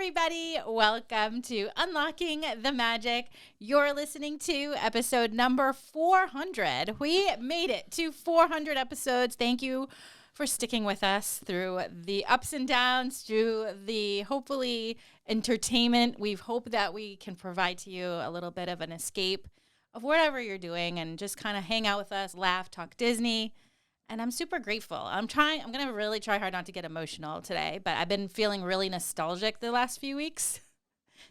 everybody. Welcome to Unlocking the Magic. You're listening to episode number 400. We made it to 400 episodes. Thank you for sticking with us through the ups and downs, through the hopefully entertainment. We hope that we can provide to you a little bit of an escape of whatever you're doing and just kind of hang out with us, laugh, talk Disney. And I'm super grateful. I'm going to really try hard not to get emotional today, but I've been feeling really nostalgic the last few weeks.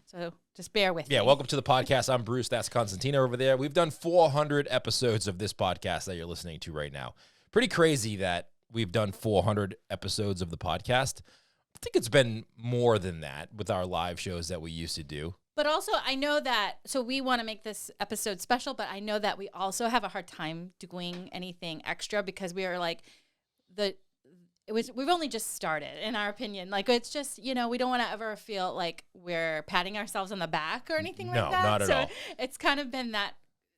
So just bear with me. Yeah, welcome to the podcast. I'm Bruce. That's Constantina over there. We've done 400 episodes of this podcast that you're listening to right now. Pretty crazy that we've done 400 episodes of the podcast. I think it's been more than that with our live shows that we used to do. But also, I know that, so we want to make this episode special, but I know that we also have a hard time doing anything extra because we are like, we've only just started, in our opinion. Like, it's just, we don't want to ever feel like we're patting ourselves on the back or anything like that. No, not at all. It's kind of been that,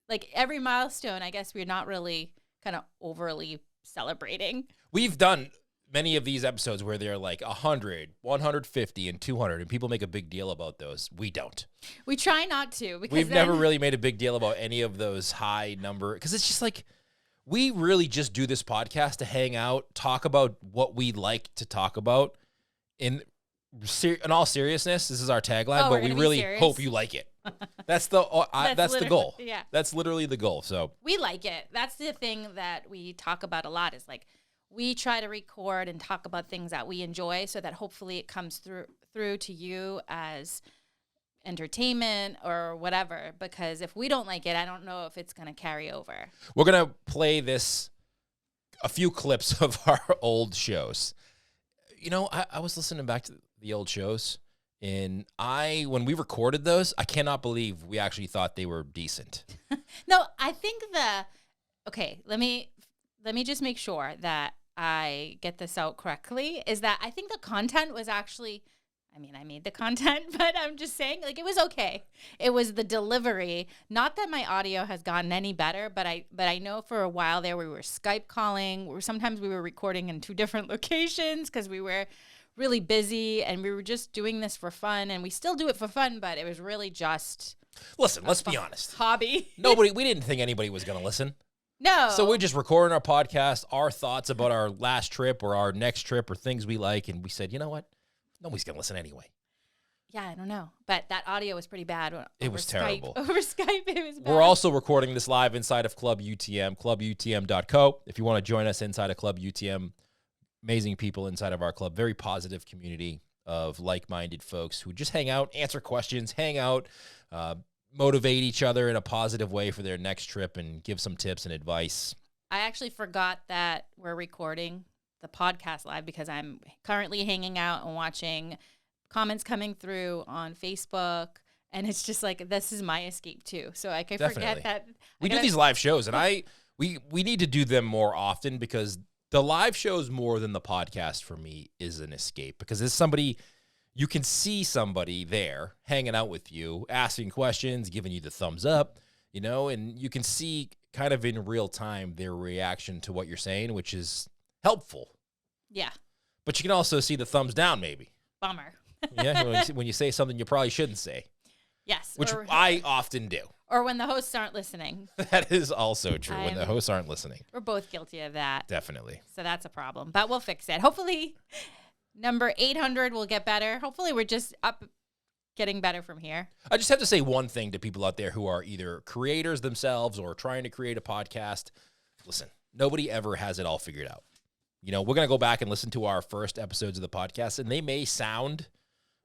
like, every milestone, I guess we're not really kind of overly celebrating. We've done many of these episodes where they're like 100, 150, and 200, and people make a big deal about those. We don't. We try not to. Because We've never really made a big deal about any of those high number, because it's just like, we really just do this podcast to hang out, talk about what we like to talk about. In all seriousness, this is our tagline, but we really hope you like it. That's the goal. Yeah. That's literally the goal. So we like it. That's the thing that we talk about a lot is like, we try to record and talk about things that we enjoy so that hopefully it comes through to you as entertainment or whatever. Because if we don't like it, I don't know if it's going to carry over. We're going to play a few clips of our old shows. I was listening back to the old shows, and when we recorded those, I cannot believe we actually thought they were decent. No, I think okay, let me just make sure that I get this out correctly, is that I think the content was actually, I made the content, but I'm just saying, like, it was okay. It was the delivery. Not that my audio has gotten any better, but I know for a while there we were Skype calling. Sometimes we were recording in 2 different locations because we were really busy and we were just doing this for fun, and we still do it for fun, but it was really just Listen, let's be honest. Hobby. We didn't think anybody was going to listen. No. So we're just recording our podcast, our thoughts about our last trip or our next trip or things we like. And we said, you know what? Nobody's going to listen anyway. Yeah, I don't know. But that audio was pretty bad. It was terrible. Over Skype, it was bad. We're also recording this live inside of Club UTM, clubutm.co. If you want to join us inside of Club UTM, amazing people inside of our club, very positive community of like-minded folks who just hang out, answer questions, hang out, motivate each other in a positive way for their next trip and give some tips and advice. I actually forgot that we're recording the podcast live because I'm currently hanging out and watching comments coming through on Facebook, and it's just like, this is my escape too. So I can forget that. We do these live shows, and we need to do them more often because the live shows more than the podcast for me is an escape, because there's somebody. You can see somebody there hanging out with you, asking questions, giving you the thumbs up, and you can see kind of in real time their reaction to what you're saying, which is helpful. Yeah. But you can also see the thumbs down, maybe. Bummer. Yeah, when you say something you probably shouldn't say. Yes. Which I often do. Or when the hosts aren't listening. That is also true, when the hosts aren't listening. We're both guilty of that. Definitely. So that's a problem. But we'll fix it. Hopefully number 800 will get better. Hopefully we're just getting better from here. I just have to say one thing to people out there who are either creators themselves or trying to create a podcast. Listen, nobody ever has it all figured out. We're going to go back and listen to our first episodes of the podcast, and they may sound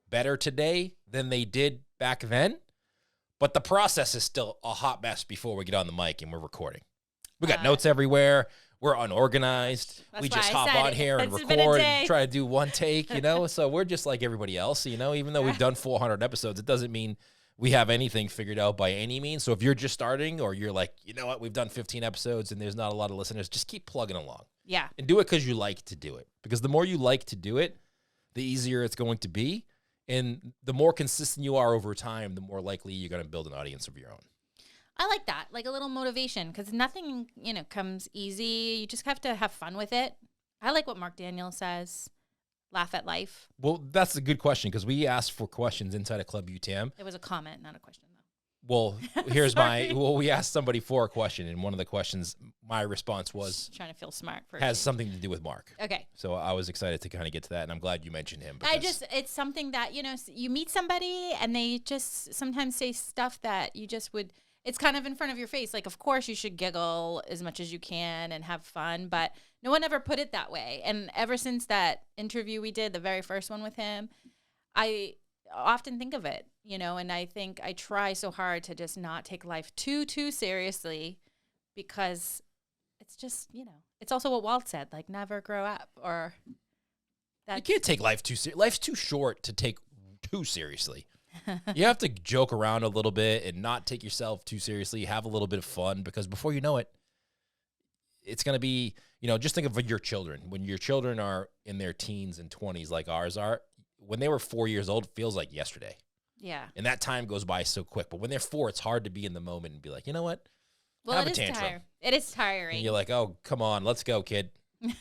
better today than they did back then, but the process is still a hot mess before we get on the mic and we're recording. We got notes everywhere. We're unorganized. We just hop on here and record and try to do one take, So we're just like everybody else, even though we've done 400 episodes, it doesn't mean we have anything figured out by any means. So if you're just starting, or you're like, you know what, we've done 15 episodes and there's not a lot of listeners, just keep plugging along. Yeah. And do it because you like to do it. Because the more you like to do it, the easier it's going to be. And the more consistent you are over time, the more likely you're going to build an audience of your own. I like that, like a little motivation, because nothing, comes easy. You just have to have fun with it. I like what Mark Daniels says. laugh at life? Well, that's a good question because we asked for questions inside of Club UTM. It was a comment, not a question, though. Well, here's we asked somebody for a question, and one of the questions, my response was, Just trying to feel smart. has something to do with Mark. Okay. So I was excited to kind of get to that, and I'm glad you mentioned him. It's something that, you meet somebody and they just sometimes say stuff that you just would, it's kind of in front of your face. Like, of course you should giggle as much as you can and have fun, but no one ever put it that way. And ever since that interview we did, the very first one with him, I often think of it, and I think I try so hard to just not take life too seriously, because it's just, it's also what Walt said, like, never grow up, or that you can't take life too seriously. Life's too short to take too seriously. You have to joke around a little bit and not take yourself too seriously, have a little bit of fun, because before you know it, it's going to be, just think of your children. When your children are in their teens and 20s like ours are, when they were 4 years old, it feels like yesterday. Yeah. And that time goes by so quick. But when they're 4, it's hard to be in the moment and be like, you know what? Well, have a tantrum. It is tiring. And you're like, oh, come on, let's go, kid. Is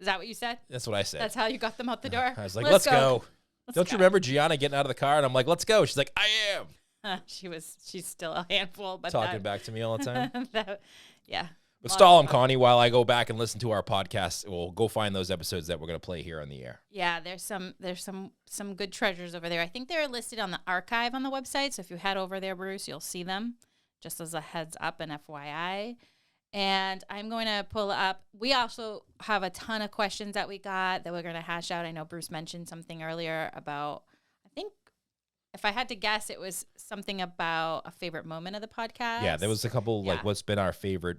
that what you said? That's what I said. That's how you got them out the door? I was like, let's go. Don't you go. remember Gianna getting out of the car? And I'm like, let's go. She's like, I am. She's still a handful. But talking back to me all the time. Yeah. But stall them, Connie, while I go back and listen to our podcast. We'll go find those episodes that we're going to play here on the air. Yeah, there's some good treasures over there. I think they're listed on the archive on the website. So if you head over there, Bruce, you'll see them, just as a heads up and FYI. And I'm going to pull up. We also have a ton of questions that we got that we're going to hash out. I know Bruce mentioned something earlier about, I think, if I had to guess, it was something about a favorite moment of the podcast. Yeah, there was a couple, like, what's been our favorite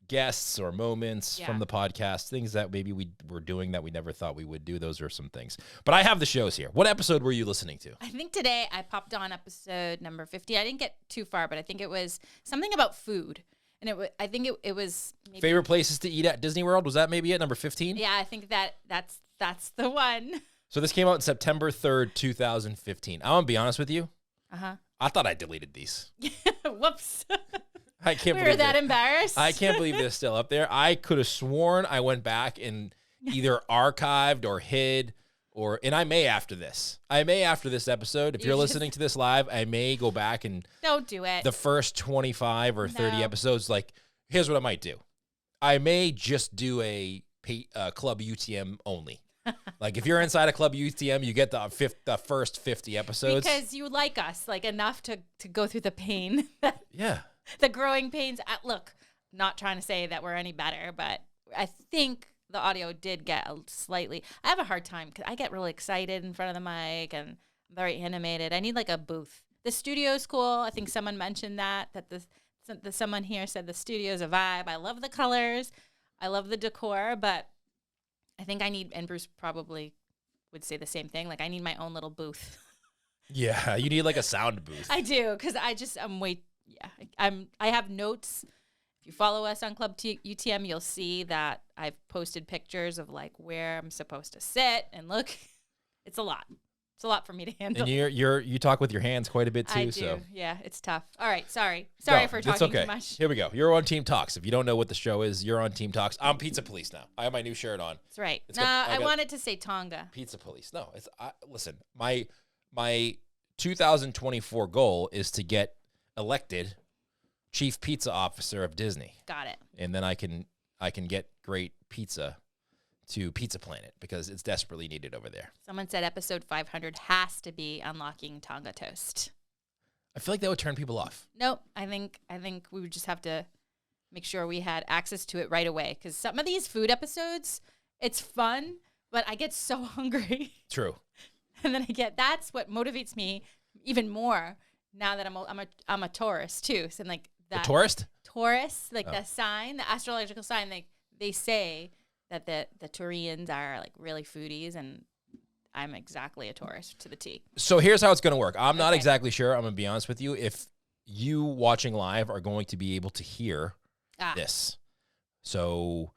guests or moments from the podcast, things that maybe we were doing that we never thought we would do. Those are some things. But I have the shows here. What episode were you listening to? I think today I popped on episode number 50. I didn't get too far, but I think it was something about food. And I think it was maybe favorite places to eat at Disney World. Was that maybe at number 15? Yeah, I think that's the one. So this came out September 3rd, 2015. I'm going to be honest with you. Uh-huh. I thought I deleted these. Whoops. I can't we believe were that embarrassed. I can't believe they're still up there. I could have sworn I went back and either archived or hid, and I may after this. Episode. If you're listening to this live, I may go back and don't do it. The first 25 or 30 episodes. Like, here's what I might do. I may just do a Club UTM only. Like, if you're inside a Club UTM, you get the first 50 episodes because you like us like enough to go through the pain. Yeah. The growing pains. Look, not trying to say that we're any better, but I think the audio did get slightly. I have a hard time because I get really excited in front of the mic and I'm very animated. I need like a booth. The studio's cool. I think someone mentioned that someone here said the studio's a vibe. I love the colors. I love the decor, but I think I need, and Bruce probably would say the same thing, like I need my own little booth. Yeah, you need like a sound booth. I do, because I have notes. If you follow us on Club UTM, you'll see that I've posted pictures of like where I'm supposed to sit and look. It's a lot. It's a lot for me to handle. And you talk with your hands quite a bit too. I do. So Yeah, it's tough. All right, sorry for it's talking okay. too much. Here we go. You're on Team Talks. If you don't know what the show is, you're on Team Talks. I'm Pizza Police now. I have my new shirt on. That's right. I wanted to say Tonga. Pizza Police. No, listen. My 2024 goal is to get elected Chief Pizza Officer of Disney. Got it. And then I can get great pizza to Pizza Planet because it's desperately needed over there. Someone said episode 500 has to be unlocking Tonga toast. I feel like that would turn people off. Nope. I think we would just have to make sure we had access to it right away, because some of these food episodes, it's fun, but I get so hungry. True. And then that's what motivates me even more now that I'm a tourist too. So like that. A tourist? Taurus, like the sign, the astrological sign, like they say that the Taurians are like really foodies, and I'm exactly a Taurus to the T. So here's how it's going to work. I'm not exactly sure. I'm going to be honest with you. If you watching live are going to be able to hear this. So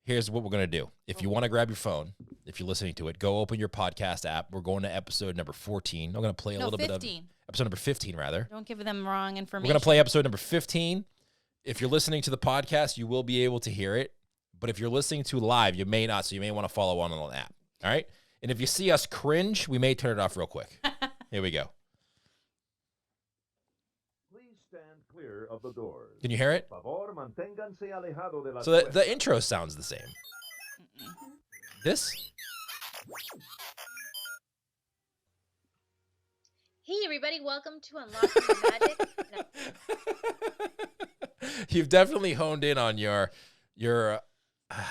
here's what we're going to do. If you want to grab your phone, if you're listening to it, go open your podcast app. We're going to episode number 14. I'm going to play a little 15. bit of episode number 15, rather. Don't give them wrong information. We're going to play episode number 15. If you're listening to the podcast, you will be able to hear it. But if you're listening to live, you may not, so you may want to follow on the app. All right. And if you see us cringe, we may turn it off real quick. Here we go. Please stand clear of the doors. Can you hear it? Favor, manténganse alejado de las So the puertas. intro sounds the same. This? Hey everybody, welcome to Unlocking the Magic. You've definitely honed in on your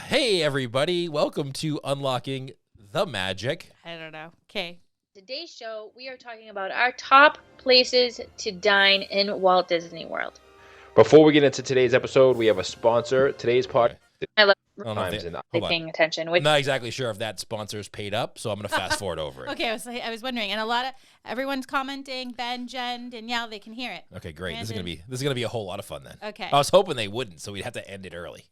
hey everybody, welcome to Unlocking the Magic. I don't know. Okay. Today's show, we are talking about our top places to dine in Walt Disney World. Before we get into today's episode, we have a sponsor. Today's podcast I love I don't know if times they- and hold on. paying attention. Which, I'm not exactly sure if that sponsor's paid up, so I'm going to fast forward over it. Okay, I was wondering, and everyone's commenting. Ben, Jen, Danielle, they can hear it. Okay, great. This is Brandon. gonna be a whole lot of fun then. Okay. I was hoping they wouldn't, so we'd have to end it early.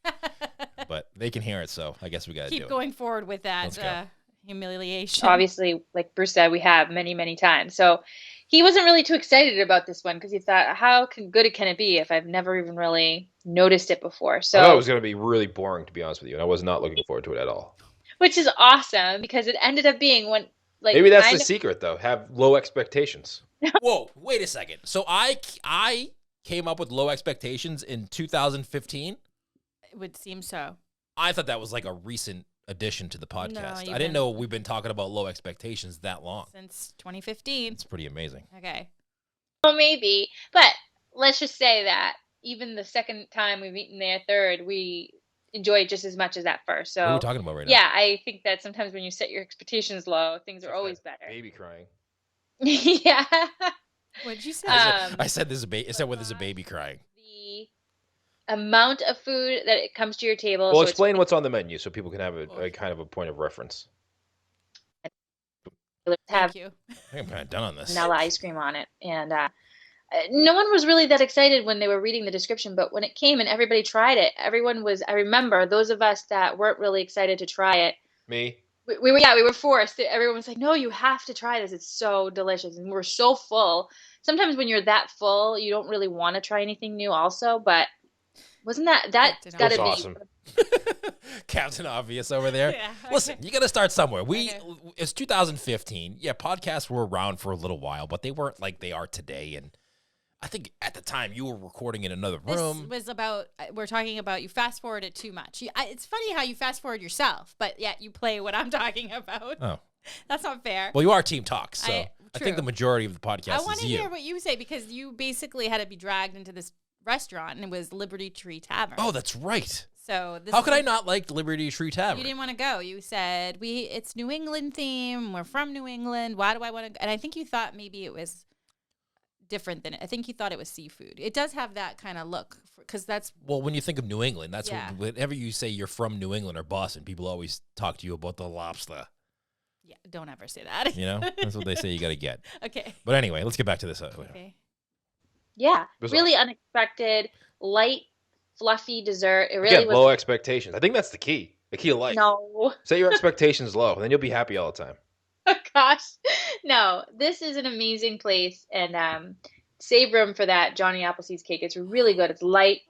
But they can hear it, so I guess we got to do Keep it. going forward with Let's that go. humiliation. obviously, like Bruce said, we have many, many times. So he wasn't really too excited about this one because he thought, how good can it be if I've never even really noticed it before? I thought it So, was going to be really boring, to be honest with you, and I was not looking forward to it at all. which is awesome because it ended up being one. Like Maybe that's the kind of- secret, though. Have low expectations. Whoa, wait a second. So I came up with low expectations in 2015. It would seem so. I thought that was like a recent addition to the podcast. No, I you've didn't been- know we've been talking about low expectations that long. Since 2015. It's pretty amazing. Okay. Well, maybe, but let's just say that even the second time we've eaten there, third, we enjoyed just as much as that first. What are we So, talking about right now? yeah, I think that sometimes when you set your expectations low, things are always better. Baby crying. Yeah. What'd you say? I said there's a baby. I said when there's a baby crying. The amount of food that it comes to your table. Well, so it's explain what's on the menu so people can have a kind of a point of reference. have Thank you. I think I'm kind of done on this. vanilla ice cream on it, and no one was really that excited when they were reading the description. But when it came and everybody tried it, everyone was. I remember those of us that weren't really excited to try it. Me? We were forced. Everyone was like, "No, you have to try this. It's so delicious." And we're so full. Sometimes when you're that full, you don't really want to try anything new. Also, but wasn't that's Captain got to Obvious. be Awesome. Captain Obvious over there. Yeah, okay. Listen, you got to start somewhere. Okay. It's 2015. Yeah, podcasts were around for a little while, but they weren't like they are today. And I think at the time you were recording in another This room. was about, we're talking about you fast forward it too much. It's funny how you fast forward yourself, but yet you play what I'm talking about. Oh, That's not fair. well, you are Team Talk, so I true. think the majority of the podcast I want is to you. hear what you say because you basically had to be dragged into this restaurant and it was Liberty Tree Tavern. Oh, that's right. So this How is could I not like Liberty Tree Tavern? You didn't want to go. You said it's New England theme. We're from New England. Why do I want to go? And I think you thought maybe it was different than it. I think you thought it was seafood. It does have that kind of look because that's Well, when you think of New England, that's Yeah. whenever you say you're from New England or Boston, people always talk to you about the lobster. yeah. Don't ever say that. You know, that's what they say you got to get. Okay. But anyway, let's get back to this. Okay. yeah, was really unexpected, light, fluffy dessert. It really Again, was. low expectations. I think that's the key. The key of life. No. Set your expectations low, and then you'll be happy all the time. Oh gosh, no! This is an amazing place, and save room for that Johnny Appleseed's cake. It's really good. It's light,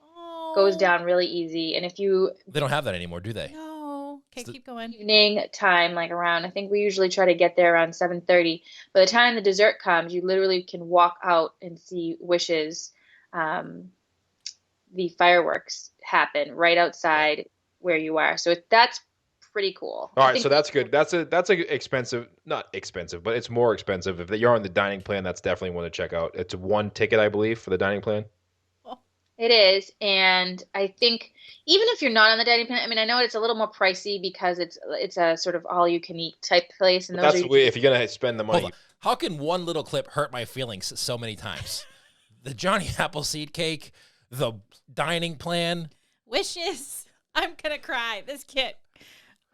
goes down really easy, and if you They don't have that anymore, do they? No. Okay, So- keep going. evening time, like around, I think we usually try to get there around 7:30. By the time the dessert comes, you literally can walk out and see Wishes, the fireworks happen right outside where you are. So that's pretty cool. All I right, think so that's good. That's a expensive, not expensive, but it's more expensive. If you're on the dining plan, that's definitely one to check out. It's one ticket, I believe, for the dining plan. It is, and I think even if you're not on the dining plan, I mean, I know it's a little more pricey because it's a sort of all you can eat type place, and But those that's are the way, if you're gonna spend the money. Hold on. How can one little clip hurt my feelings so many times? The Johnny Appleseed cake, the dining plan. Wishes. I'm gonna cry. This kid.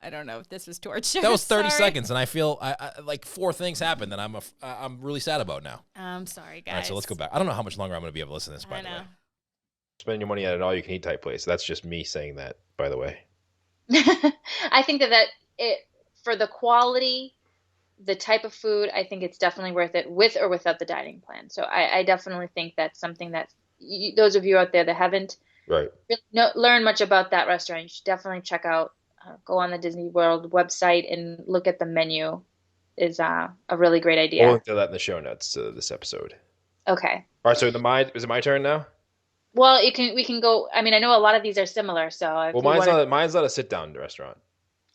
I don't know if this was torture. That was 30 Sorry. seconds, and I feel I like 4 things happened that I'm really sad about now. I'm sorry, guys. All right, so let's go back. I don't know how much longer I'm going to be able to listen to this, by I the know. way. Spend your money at an all-you-can-eat type place. That's just me saying that, by the way. I think that it for the quality, the type of food, I think it's definitely worth it with or without the dining plan. So I definitely think that's something that those of you out there that haven't Right. really learned much about that restaurant, you should definitely check out go on the Disney World website and look at the menu is a really great We'll idea. link to that in the show notes to this episode. Okay. All right, so is it my turn now? Well, we can go. I mean, I know a lot of these are similar, so if Well, you want to. mine's not a sit-down restaurant.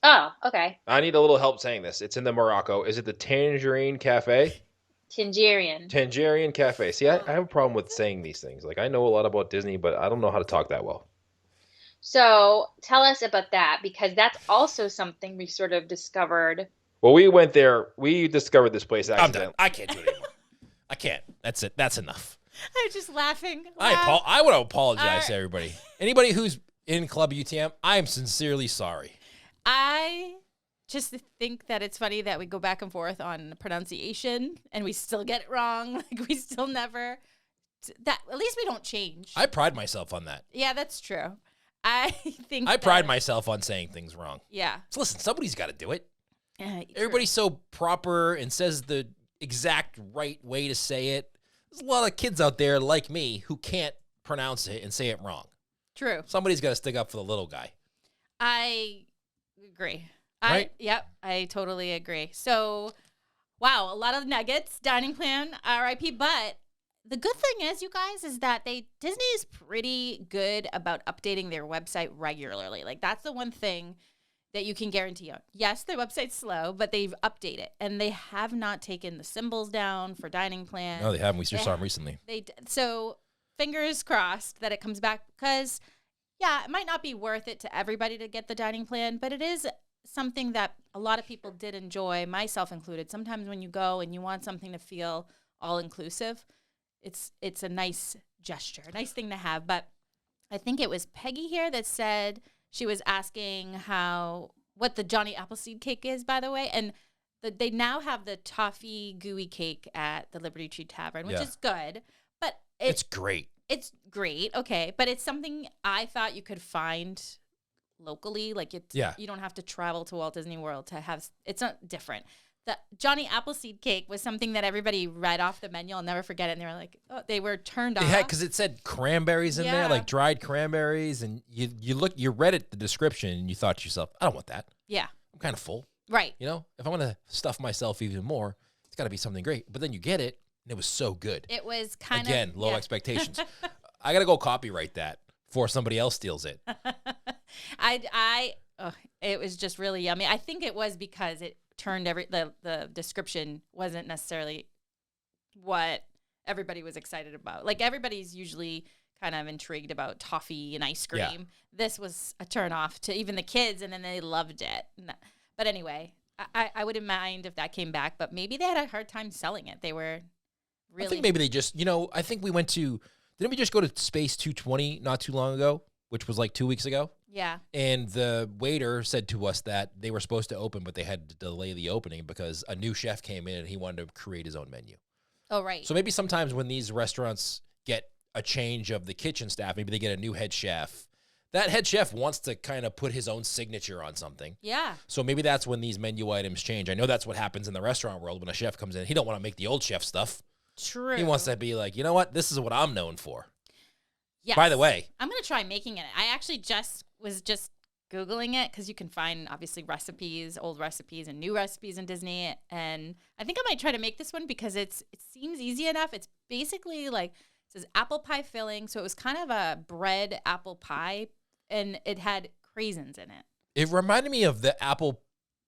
Oh, okay. I need a little help saying this. It's in the Morocco. Is it the Tangerine Cafe? Tangerian. Tangerine Cafe. See, I have a problem with saying these things. Like, I know a lot about Disney, but I don't know how to talk that well. So tell us about that, because that's also something we sort of discovered. Well, we went there. We discovered this place I'm done. accidentally. I can't do it anymore. I can't. That's it. That's enough. I'm just laughing. I want to apologize to everybody. Anybody who's in Club UTM, I am sincerely sorry. I just think that it's funny that we go back and forth on pronunciation and we still get it wrong. Like we still never that at least we don't change. I pride myself on that. Yeah, that's true. I think I pride myself on saying things wrong. Yeah. So listen, somebody's got to do it. True. Everybody's so proper and says the exact right way to say it. There's a lot of kids out there like me who can't pronounce it and say it wrong. True. Somebody's got to stick up for the little guy. I agree. Right? Yep, I totally agree. So, wow, a lot of nuggets, dining plan, RIP. But the good thing is, you guys, is that Disney is pretty good about updating their website regularly. Like that's the one thing that you can guarantee on. Yes, their website's slow, but they've updated it, and they have not taken the symbols down for dining plan. No, they haven't. We just saw them recently. So fingers crossed that it comes back, because yeah, it might not be worth it to everybody to get the dining plan, but it is something that a lot of people did enjoy, myself included. Sometimes when you go and you want something to feel all inclusive, it's a nice gesture, a nice thing to have. But I think it was Peggy here that said she was asking what the Johnny Appleseed cake is, by the way, and they now have the toffee gooey cake at the Liberty Tree Tavern, which is good, but it's great. It's great, okay, but it's something I thought you could find locally. Like you don't have to travel to Walt Disney World to have. It's not different. The Johnny Appleseed cake was something that everybody read off the menu. I'll never forget it. And they were like, they were turned off. Yeah, because it said cranberries in there, like dried cranberries, and you read it, the description, and you thought to yourself, I don't want that. Yeah, I'm kind of full. Right. You know, if I want to stuff myself even more, it's got to be something great. But then you get it, and it was so good. It was kind of low expectations. I gotta go copyright that before somebody else steals it. It was just really yummy. I think it was because it turned the description wasn't necessarily what everybody was excited about. Like everybody's usually kind of intrigued about toffee and ice cream. Yeah. This was a turn off to even the kids, and then they loved it. But anyway, I wouldn't mind if that came back, but maybe they had a hard time selling it. They were really. I think maybe they just, I think we went to. Didn't we just go to Space 220 not too long ago, which was like 2 weeks ago? Yeah. And the waiter said to us that they were supposed to open, but they had to delay the opening because a new chef came in and he wanted to create his own menu. Oh, right. So maybe sometimes when these restaurants get a change of the kitchen staff, maybe they get a new head chef. That head chef wants to kind of put his own signature on something. Yeah. So maybe that's when these menu items change. I know that's what happens in the restaurant world when a chef comes in. He don't want to make the old chef stuff. True. He wants to be like, you know what? This is what I'm known for. Yes. By the way, I'm going to try making it. I actually was just Googling it because you can find obviously recipes, old recipes and new recipes in Disney. And I think I might try to make this one because it seems easy enough. It's basically like, it says apple pie filling. So it was kind of a bread apple pie and it had craisins in it. It reminded me of the apple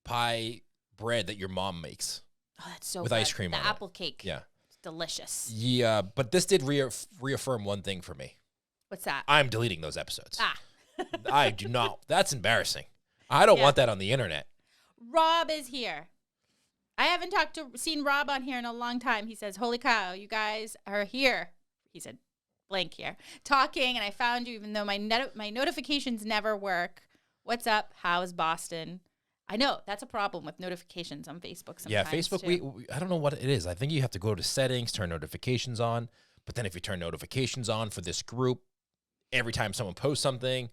pie bread that your mom makes. Oh, that's so with good. ice cream on the it. apple cake. Yeah. It's delicious. Yeah, but this did reaffirm one thing for me. What's that? I'm deleting those episodes. Ah. I do not. That's embarrassing. I don't want that on the internet. Rob is here. I haven't seen Rob on here in a long time. He says, holy cow, you guys are here. He said, blank here. Talking, and I found you even though my notifications never work. What's up? How's Boston? I know. That's a problem with notifications on Facebook sometimes. Yeah, Facebook, we I don't know what it is. I think you have to go to settings, turn notifications on. But then if you turn notifications on for this group, every time someone posts something,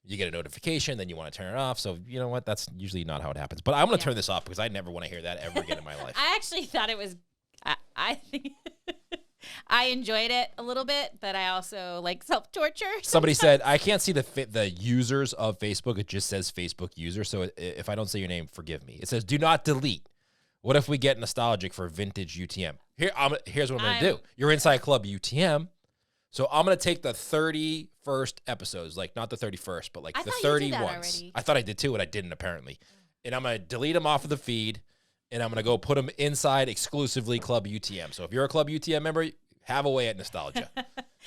you get a notification, then you want to turn it off. So, you know what? That's usually not how it happens. But I'm going to turn this off because I never want to hear that ever again in my life. I actually thought it was, I think, I enjoyed it a little bit, but I also like self-torture. Somebody said, I can't see the users of Facebook. It just says Facebook user. So if I don't say your name, forgive me. It says, do not delete. What if we get nostalgic for vintage UTM? Here's what I'm going to do. You're inside Club UTM. So I'm going to take the 31st episodes, like not the 31st, but like the 30 ones. I thought I did too, and I didn't apparently. And I'm going to delete them off of the feed, and I'm going to go put them inside exclusively Club UTM. So if you're a Club UTM member, have a way at nostalgia.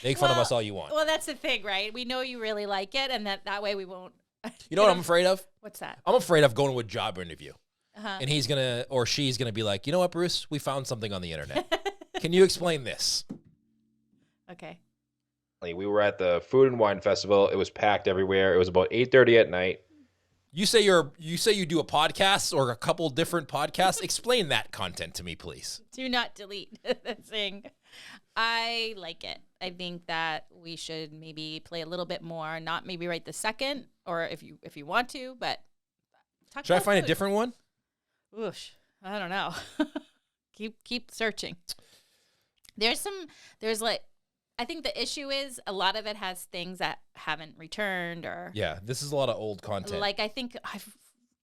Make fun of us all you want. Well, that's the thing, right? We know you really like it, and that way we won't. You know what I'm afraid of? What's that? I'm afraid of going to a job interview. And he's going to, or she's going to be like, you know what, Bruce? We found something on the internet. Can you explain this? Okay. We were at the Food and Wine Festival. It was packed everywhere. It was about 8:30 at night. You say you do a podcast or a couple different podcasts. Explain that content to me, please. Do not delete the thing. I like it. I think that we should maybe play a little bit more, not maybe right this second, or if you want to, but should I find a different one? Oosh, I don't know. keep searching. There's like, I think the issue is a lot of it has things that haven't returned or. Yeah, this is a lot of old content. Like I think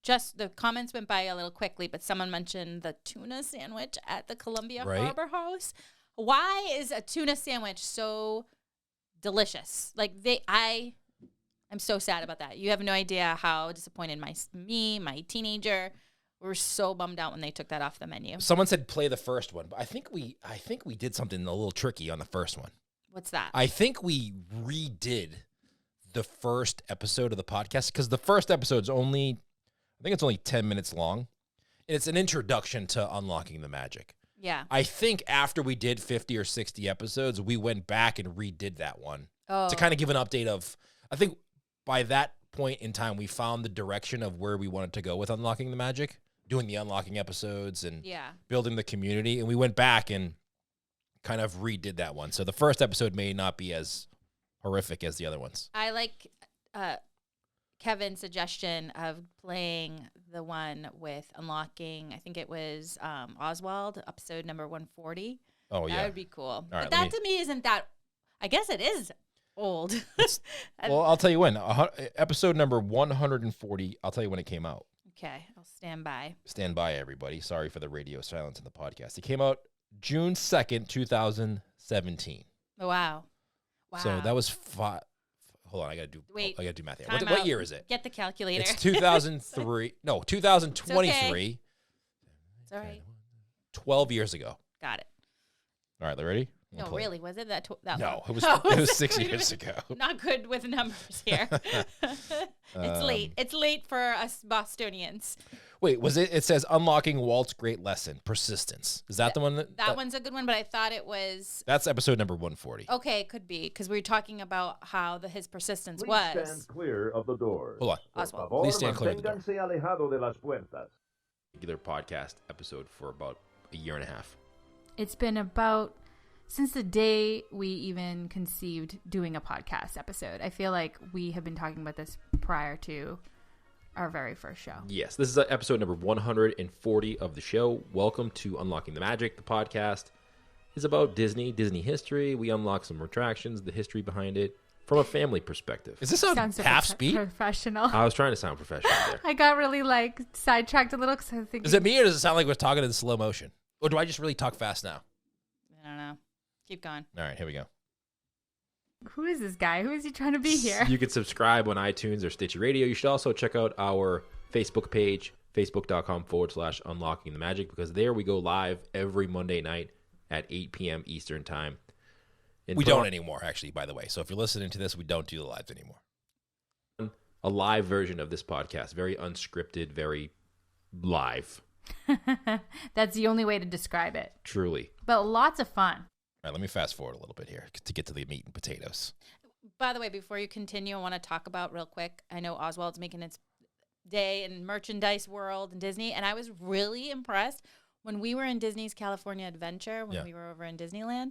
the comments went by a little quickly, but someone mentioned the tuna sandwich at the Columbia Harbor House. Why is a tuna sandwich so delicious? Like I'm so sad about that. You have no idea how disappointed my teenager. We were so bummed out when they took that off the menu. Someone said play the first one, but I think we did something a little tricky on the first one. What's that? I think we redid the first episode of the podcast because the first episode's only 10 minutes long. And it's an introduction to Unlocking the Magic. Yeah. I think after we did 50 or 60 episodes, we went back and redid that one to kind of give an update of, I think by that point in time, we found the direction of where we wanted to go with Unlocking the Magic, doing the unlocking episodes and building the community. And we went back and kind of redid that one. So the first episode may not be as horrific as the other ones. I like Kevin's suggestion of playing the one with unlocking, I think it was Oswald, episode number 140. Oh, yeah. That would be cool. Right, but that to me isn't that, I guess it is old. Well, I'll tell you when. Episode number 140, I'll tell you when it came out. Okay, I'll stand by. Stand by, everybody. Sorry for the radio silence in the podcast. It came out June 2nd, 2017. Oh, wow. So that was hold on, I got to do math here. What year is it? Get the calculator. It's 2003. No, 2023. It's okay. It's all right. 12 years ago. Got it. All right, ready? No, really? Was it that? No, it was 6 years ago. Not good with numbers here. It's late. It's late for us Bostonians. Wait, was it? It says Unlocking Walt's Great Lesson, Persistence. Is that the one? That one's a good one, but I thought it was. That's episode number 140. Okay, it could be because we were talking about how his persistence Please was. stand clear of the doors. Hold on. Oswald. Please stand clear of the door. Manténganse alejado de las puertas. Regular podcast episode for about a year and a half. It's been about since the day we even conceived doing a podcast episode. I feel like we have been talking about this prior to our very first show. Yes, this is episode number 140 of the show. Welcome to Unlocking the Magic. The podcast is about Disney history. We unlock some attractions, the history behind it, from a family perspective. Is this on half speed? Professional. I was trying to sound professional there. I got really sidetracked a little because I was thinking. Is it me or does it sound like we're talking in slow motion? Or do I just really talk fast now? I don't know. Keep going. All right, here we go. Who is this guy? Who is he trying to be here? You can subscribe on iTunes or Stitcher Radio. You should also check out our Facebook page, facebook.com/Unlocking the Magic, because there we go live every Monday night at 8 p.m. Eastern Time. We don't anymore, actually, by the way. So if you're listening to this, we don't do the lives anymore. A live version of this podcast, very unscripted, very live. That's the only way to describe it. Truly. But lots of fun. All right, let me fast forward a little bit here to get to the meat and potatoes. By the way, before you continue, I want to talk about real quick. I know Oswald's making its day in merchandise world and Disney, and I was really impressed when we were in Disney's California Adventure, when we were over in Disneyland.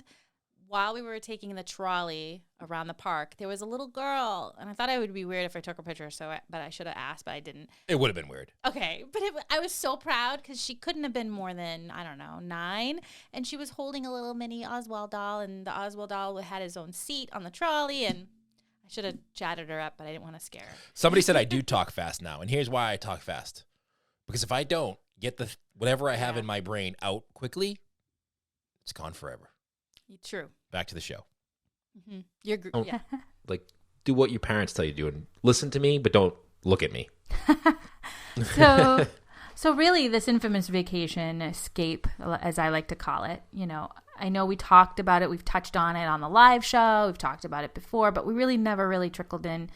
while we were taking the trolley around the park, there was a little girl, and I thought it would be weird if I took her picture, but I should have asked, but I didn't. It would have been weird. Okay, but I was so proud because she couldn't have been more than, I don't know, 9, and she was holding a little mini Oswald doll, and the Oswald doll had his own seat on the trolley, and I should have chatted her up, but I didn't want to scare her. Somebody said I do talk fast now, and here's why I talk fast. Because if I don't get the whatever I have in my brain out quickly, it's gone forever. True. Back to the show. Mm-hmm. You're yeah. Like, do what your parents tell you to do and listen to me, but don't look at me. So really, this infamous vacation escape, as I like to call it, you know, I know we talked about it. We've touched on it on the live show. We've talked about it before, but we really never really trickled in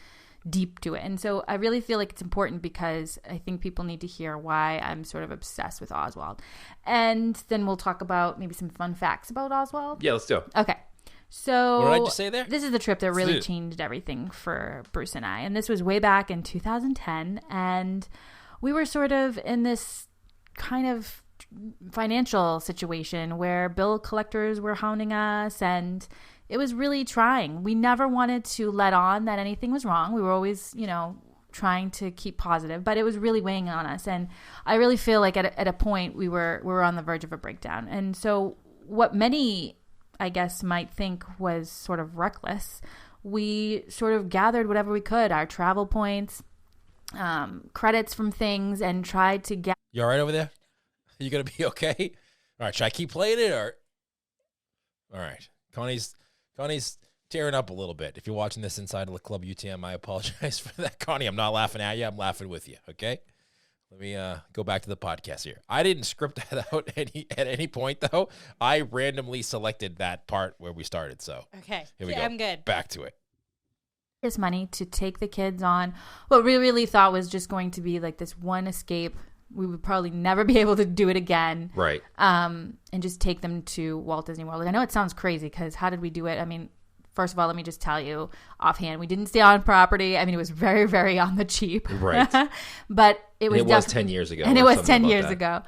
deep to it. And so I really feel like it's important because I think people need to hear why I'm sort of obsessed with Oswald. And then we'll talk about maybe some fun facts about Oswald. Yeah, let's do it. Okay. So what did I just say there? This is the trip that really changed everything for Bruce and I. And this was way back in 2010. And we were sort of in this kind of financial situation where bill collectors were hounding us, and it was really trying. We never wanted to let on that anything was wrong. We were always, you know, trying to keep positive, but it was really weighing on us. And I really feel like at a point we were on the verge of a breakdown. And so what many, I guess, might think was sort of reckless, we sort of gathered whatever we could, our travel points, credits from things, and tried to get. You all right over there? You gonna be okay? All right, should I keep playing it or? All right, Connie's tearing up a little bit. If you're watching this inside of the Club UTM, I apologize for that, Connie. I'm not laughing at you. I'm laughing with you. Okay. Let me go back to the podcast here. I didn't script that out at any point though. I randomly selected that part where we started. So okay, here we go. I'm good. Back to it. This money to take the kids on what we really thought was just going to be like this one escape. We would probably never be able to do it again. Right. And just take them to Walt Disney World. I know it sounds crazy because how did we do it? I mean, first of all, let me just tell you offhand, we didn't stay on property. I mean, it was very, very on the cheap. Right. But it was 10 years ago. And it was 10 years ago.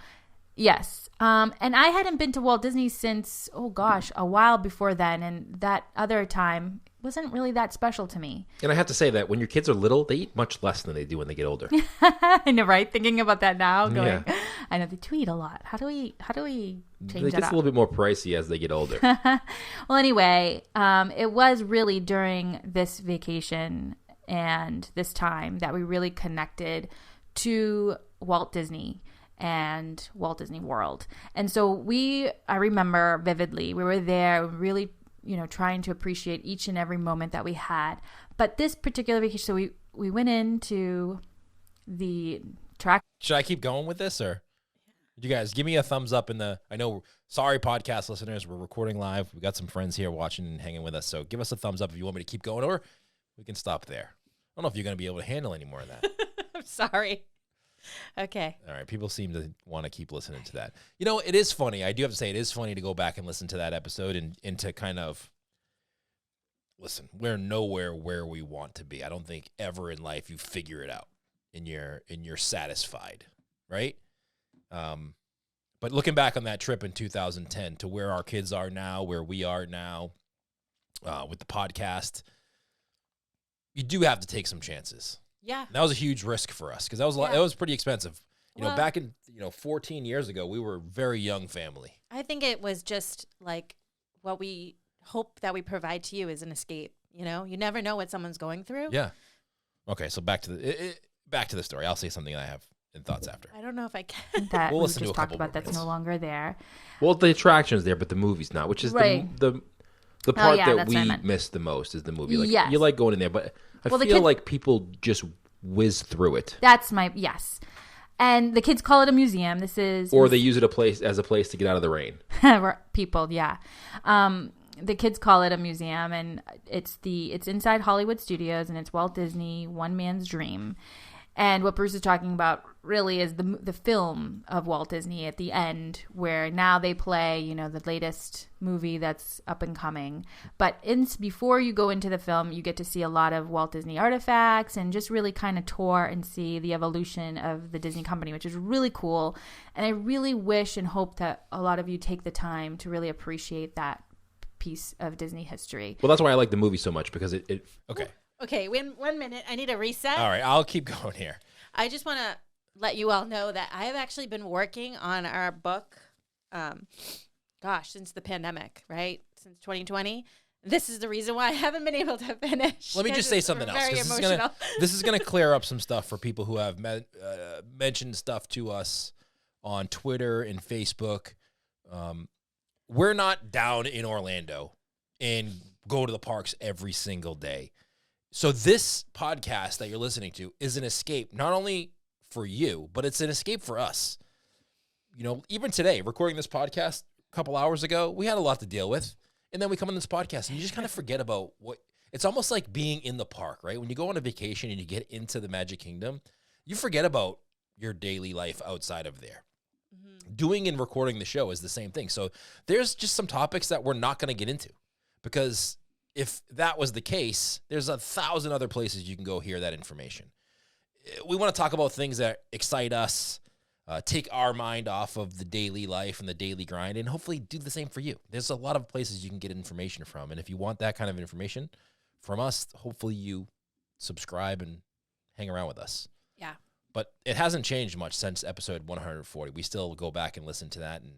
Yes. And I hadn't been to Walt Disney since, oh gosh, a while before then. And that other time wasn't really that special to me. And I have to say that when your kids are little, they eat much less than they do when they get older. I know, right? Thinking about that now, going, Yeah. I know they do eat a lot. How do we change It that gets up? a little bit more pricey as they get older. Well, anyway, it was really during this vacation and this time that we really connected to Walt Disney and Walt Disney World. And so I remember vividly, we were there really, you know, trying to appreciate each and every moment that we had. But this particular vacation, so we went into the track. Should I keep going with this or? You guys, give me a thumbs up I know, sorry, podcast listeners, we're recording live. We got some friends here watching and hanging with us. So give us a thumbs up if you want me to keep going, or we can stop there. I don't know if you're going to be able to handle any more of that. I'm sorry. Okay. All right. People seem to want to keep listening to that. You know, it is funny. I do have to say it is funny to go back and listen to that episode and to kind of listen, we're nowhere where we want to be. I don't think ever in life you figure it out and you're satisfied. Right. But looking back on that trip in 2010 to where our kids are now, where we are now, with the podcast, you do have to take some chances. Yeah. And that was a huge risk for us because that was pretty expensive. You know, back in 14 years ago, we were a very young family. I think it was just like what we hope that we provide to you is an escape. You know, you never know what someone's going through. Yeah. Okay, so back to the story. I'll say something I have in thoughts after. I don't know if I can. That We'll we listen to just a talked couple about more that's minutes. no longer there. Well, the attraction's there, but the movie's not, which is Right. the part yeah, that that's what I we meant. miss the most is the movie. Like, Yes. you like going in there, but I Well, the feel kid- like people just whiz through it. That's yes. And the kids call it a museum. This is Or they use it as a place to get out of the rain. people, yeah. The kids call it a museum, and it's inside Hollywood Studios, and it's Walt Disney, one man's dream. And what Bruce is talking about really is the film of Walt Disney at the end, where now they play, you know, the latest movie that's up and coming. But before you go into the film, you get to see a lot of Walt Disney artifacts and just really kind of tour and see the evolution of the Disney company, which is really cool. And I really wish and hope that a lot of you take the time to really appreciate that piece of Disney history. Well, that's why I like the movie so much, because it Okay. Okay, 1 minute. I need a reset. All right, I'll keep going here. I just want to let you all know that I have actually been working on our book, since the pandemic, right? Since 2020. This is the reason why I haven't been able to finish. Let me just say something else. Very 'Cause emotional. This is gonna clear up some stuff for people who have mentioned stuff to us on Twitter and Facebook. We're not down in Orlando and go to the parks every single day. So this podcast that you're listening to is an escape, not only for you, but it's an escape for us. You know, even today, recording this podcast a couple hours ago, we had a lot to deal with. And then we come on this podcast and you just kind of forget about what it's almost like being in the park, right? When you go on a vacation and you get into the Magic Kingdom, you forget about your daily life outside of there. Mm-hmm. Doing and recording the show is the same thing. So there's just some topics that we're not going to get into, because if that was the case, there's 1,000 other places you can go hear that information. We want to talk about things that excite us, take our mind off of the daily life and the daily grind, and hopefully do the same for you. There's a lot of places you can get information from, and if you want that kind of information from us, hopefully you subscribe and hang around with us. Yeah. But it hasn't changed much since episode 140. We still go back and listen to that, and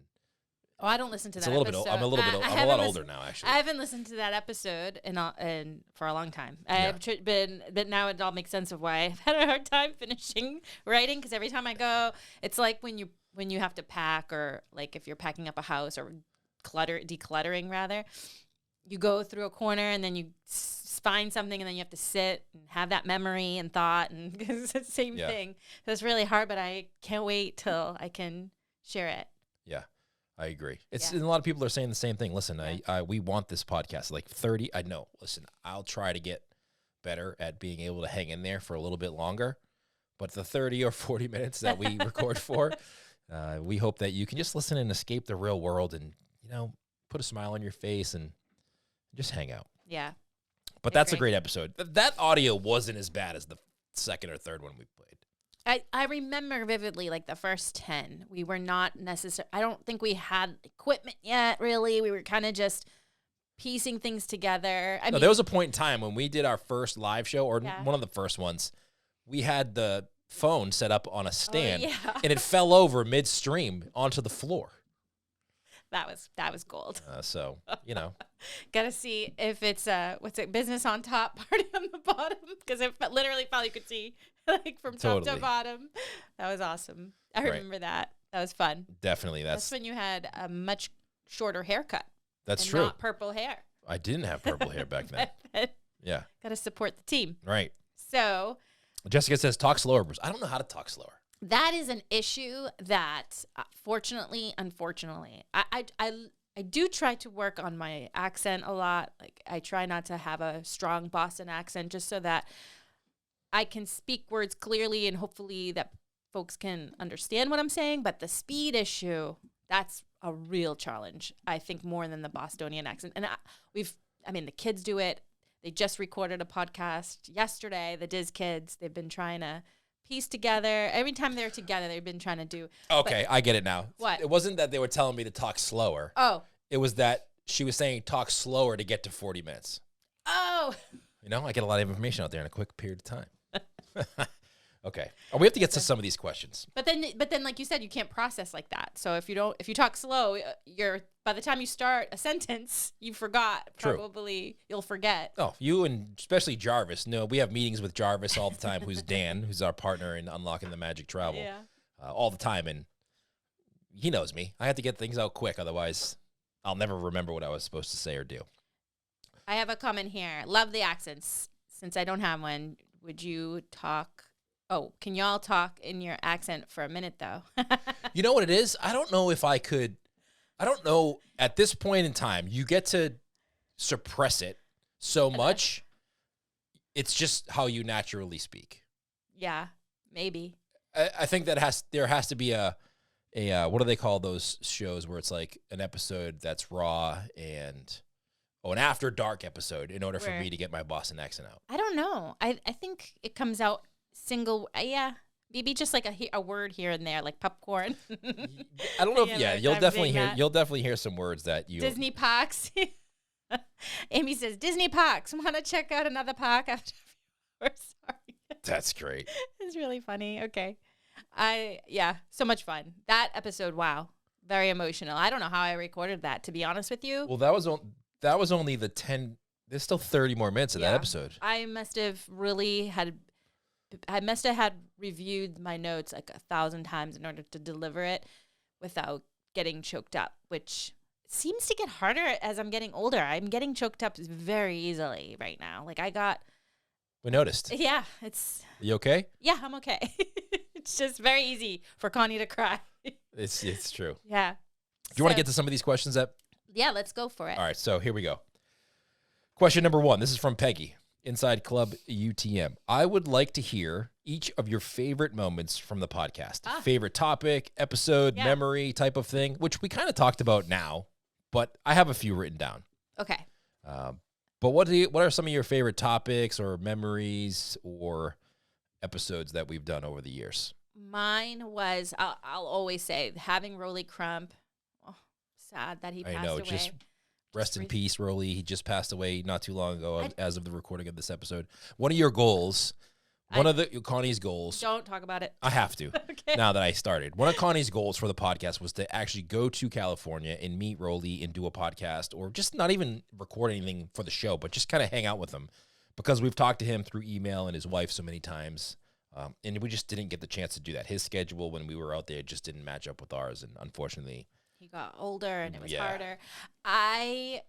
Oh, I don't listen to it's that a little episode. bit. I'm a little bit. I'm a lot older now, actually. I haven't listened to that episode in for a long time. But now it all makes sense of why I've had a hard time finishing writing, because every time I go, it's like when you have to pack, or like if you're packing up a house or decluttering rather, you go through a corner and then you find something and then you have to sit and have that memory and thought, and it's the same thing. So it's really hard, but I can't wait till I can share it. Yeah. I agree. And a lot of people are saying the same thing. Listen, we want this podcast like 30. I know. Listen, I'll try to get better at being able to hang in there for a little bit longer. But the 30 or 40 minutes that we record for, we hope that you can just listen and escape the real world and, put a smile on your face and just hang out. Yeah. But that's a great episode. That audio wasn't as bad as the second or third one we played. I remember vividly, like the first 10, we were not necessarily, I don't think we had equipment yet, really. We were kind of just piecing things together. I mean, there was a point in time when we did our first live show, or one of the first ones, we had the phone set up on a stand, and it fell over midstream onto the floor. That was gold. So, Got to see if it's business on top, party on the bottom, because it literally felt you could see like from top to bottom. That was awesome. I remember that. That was fun. Definitely. That's when you had a much shorter haircut. That's and true. Not purple hair. I didn't have purple hair back then. Yeah. Got to support the team. Right. So Jessica says, talk slower, Bruce. I don't know how to talk slower. That is an issue that, unfortunately, I do try to work on my accent a lot. Like, I try not to have a strong Boston accent, just so that I can speak words clearly and hopefully that folks can understand what I'm saying. But the speed issue, that's a real challenge, I think, more than the Bostonian accent. And the kids do it. They just recorded a podcast yesterday, the Diz kids. They've been trying to piece together. Every time they're together, they've been trying to do. Okay, I get it now. What? It wasn't that they were telling me to talk slower. Oh. It was that she was saying talk slower to get to 40 minutes. Oh. I get a lot of information out there in a quick period of time. Okay. We have to get to some of these questions. But then, like you said, you can't process like that. So if you talk slow, by the time you start a sentence, you forgot. True. Probably you'll forget. Oh, you and especially Jarvis. No, we have meetings with Jarvis all the time, who's Dan, who's our partner in Unlocking the Magic Travel. Yeah. All the time. And he knows me. I have to get things out quick. Otherwise, I'll never remember what I was supposed to say or do. I have a comment here. Love the accents. Since I don't have one, would you talk? Oh, can y'all talk in your accent for a minute, though? You know what it is? I don't know if I could. I don't know. At this point in time, you get to suppress it so much. It's just how you naturally speak. Yeah, maybe. I think that there has to be a what do they call those shows where it's like an episode that's raw and an after dark episode in order for me to get my Boston accent out. I don't know. I think it comes out single. Maybe just like a word here and there, like popcorn. I don't know if you'll definitely hear some words that you Disney parks. Amy says, Disney parks. Want to check out another park after we're sorry. That's great. It's really funny. Okay. Yeah, so much fun. That episode, wow. Very emotional. I don't know how I recorded that, to be honest with you. Well, that was only the 10. There's still 30 more minutes of that episode. I must have had reviewed my notes like 1,000 times in order to deliver it without getting choked up, which seems to get harder as I'm getting older. I'm getting choked up very easily right now. Like We noticed. yeah, it's. You okay? Yeah, I'm okay. It's just very easy for Connie to cry. It's true. Yeah. Do you want to get to some of these questions that? Yeah, let's go for it. All right, so here we go. Question number 1. This is from Peggy, inside Club UTM. I would like to hear each of your favorite moments from the podcast. Favorite topic, episode, memory type of thing, which we kind of talked about now, but I have a few written down. Okay. But what are some of your favorite topics or memories or episodes that we've done over the years? Mine was, I'll always say, having Rolly Crump. Oh, sad that he passed away. I know, just rest in peace, Rolly. He just passed away not too long ago as of the recording of this episode. One of your goals, Connie's goals. Don't talk about it. I have to, Okay. now that I started. One of Connie's goals for the podcast was to actually go to California and meet Rolly and do a podcast, or just not even record anything for the show, but just kind of hang out with him, because we've talked to him through email and his wife so many times. And we just didn't get the chance to do that. His schedule when we were out there just didn't match up with ours. And unfortunately, he got older and it was harder. I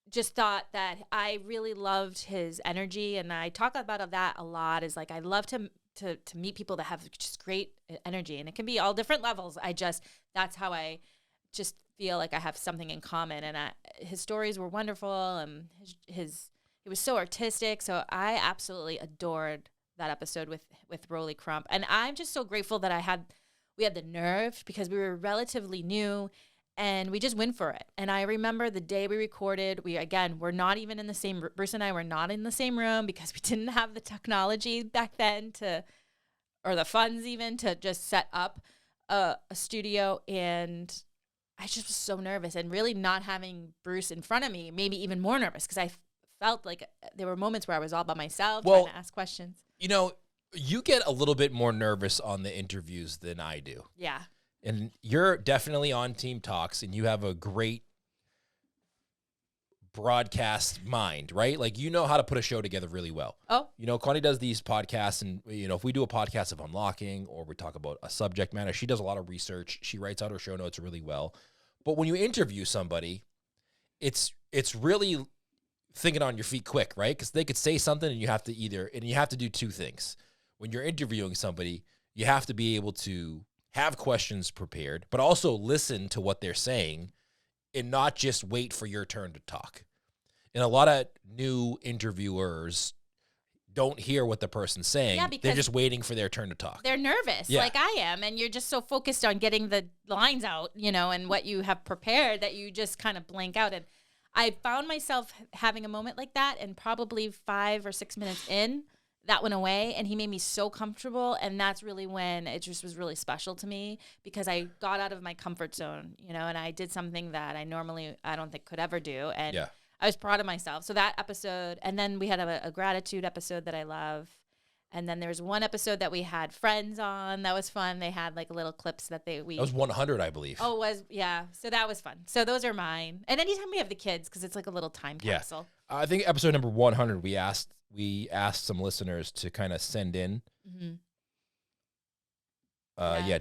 just thought that I really loved his energy. And I talk about that a lot, is like, I love to meet people that have just great energy, and it can be all different levels. That's how I just feel like I have something in common. And his stories were wonderful. And it was so artistic. So I absolutely adored that episode with Rolly Crump. And I'm just so grateful that we had the nerve, because we were relatively new and we just went for it. And I remember the day we recorded, we're not even in the same, Bruce and I were not in the same room, because we didn't have the technology back then or the funds even to just set up a studio. And I just was so nervous, and really not having Bruce in front of me made me even more nervous, because I felt like there were moments where I was all by myself trying to ask questions. You know, you get a little bit more nervous on the interviews than I do. Yeah. And you're definitely on Team Talks, and you have a great broadcast mind, right? Like, you know how to put a show together really well. Oh. You know, Connie does these podcasts, and, you know, if we do a podcast of unlocking or we talk about a subject matter, she does a lot of research. She writes out her show notes really well. But when you interview somebody, it's really thinking on your feet quick, right? Because they could say something, and you have to do two things. When you're interviewing somebody, you have to be able to have questions prepared, but also listen to what they're saying and not just wait for your turn to talk. And a lot of new interviewers don't hear what the person's saying. Yeah, because they're just waiting for their turn to talk. They're nervous, like I am, and you're just so focused on getting the lines out, and what you have prepared, that you just kind of blank out. And I found myself having a moment like that, and probably 5 or 6 minutes in, that went away, and he made me so comfortable. And that's really when it just was really special to me, because I got out of my comfort zone, and I did something that I don't think could ever do. And I was proud of myself. So that episode, and then we had a gratitude episode that I love. And then there was one episode that we had friends on. That was fun. They had like little clips that That was 100, I believe. Oh, it was, yeah. So that was fun. So those are mine. And anytime we have the kids, because it's like a little time capsule. I think episode number 100, we asked some listeners to kind of send in.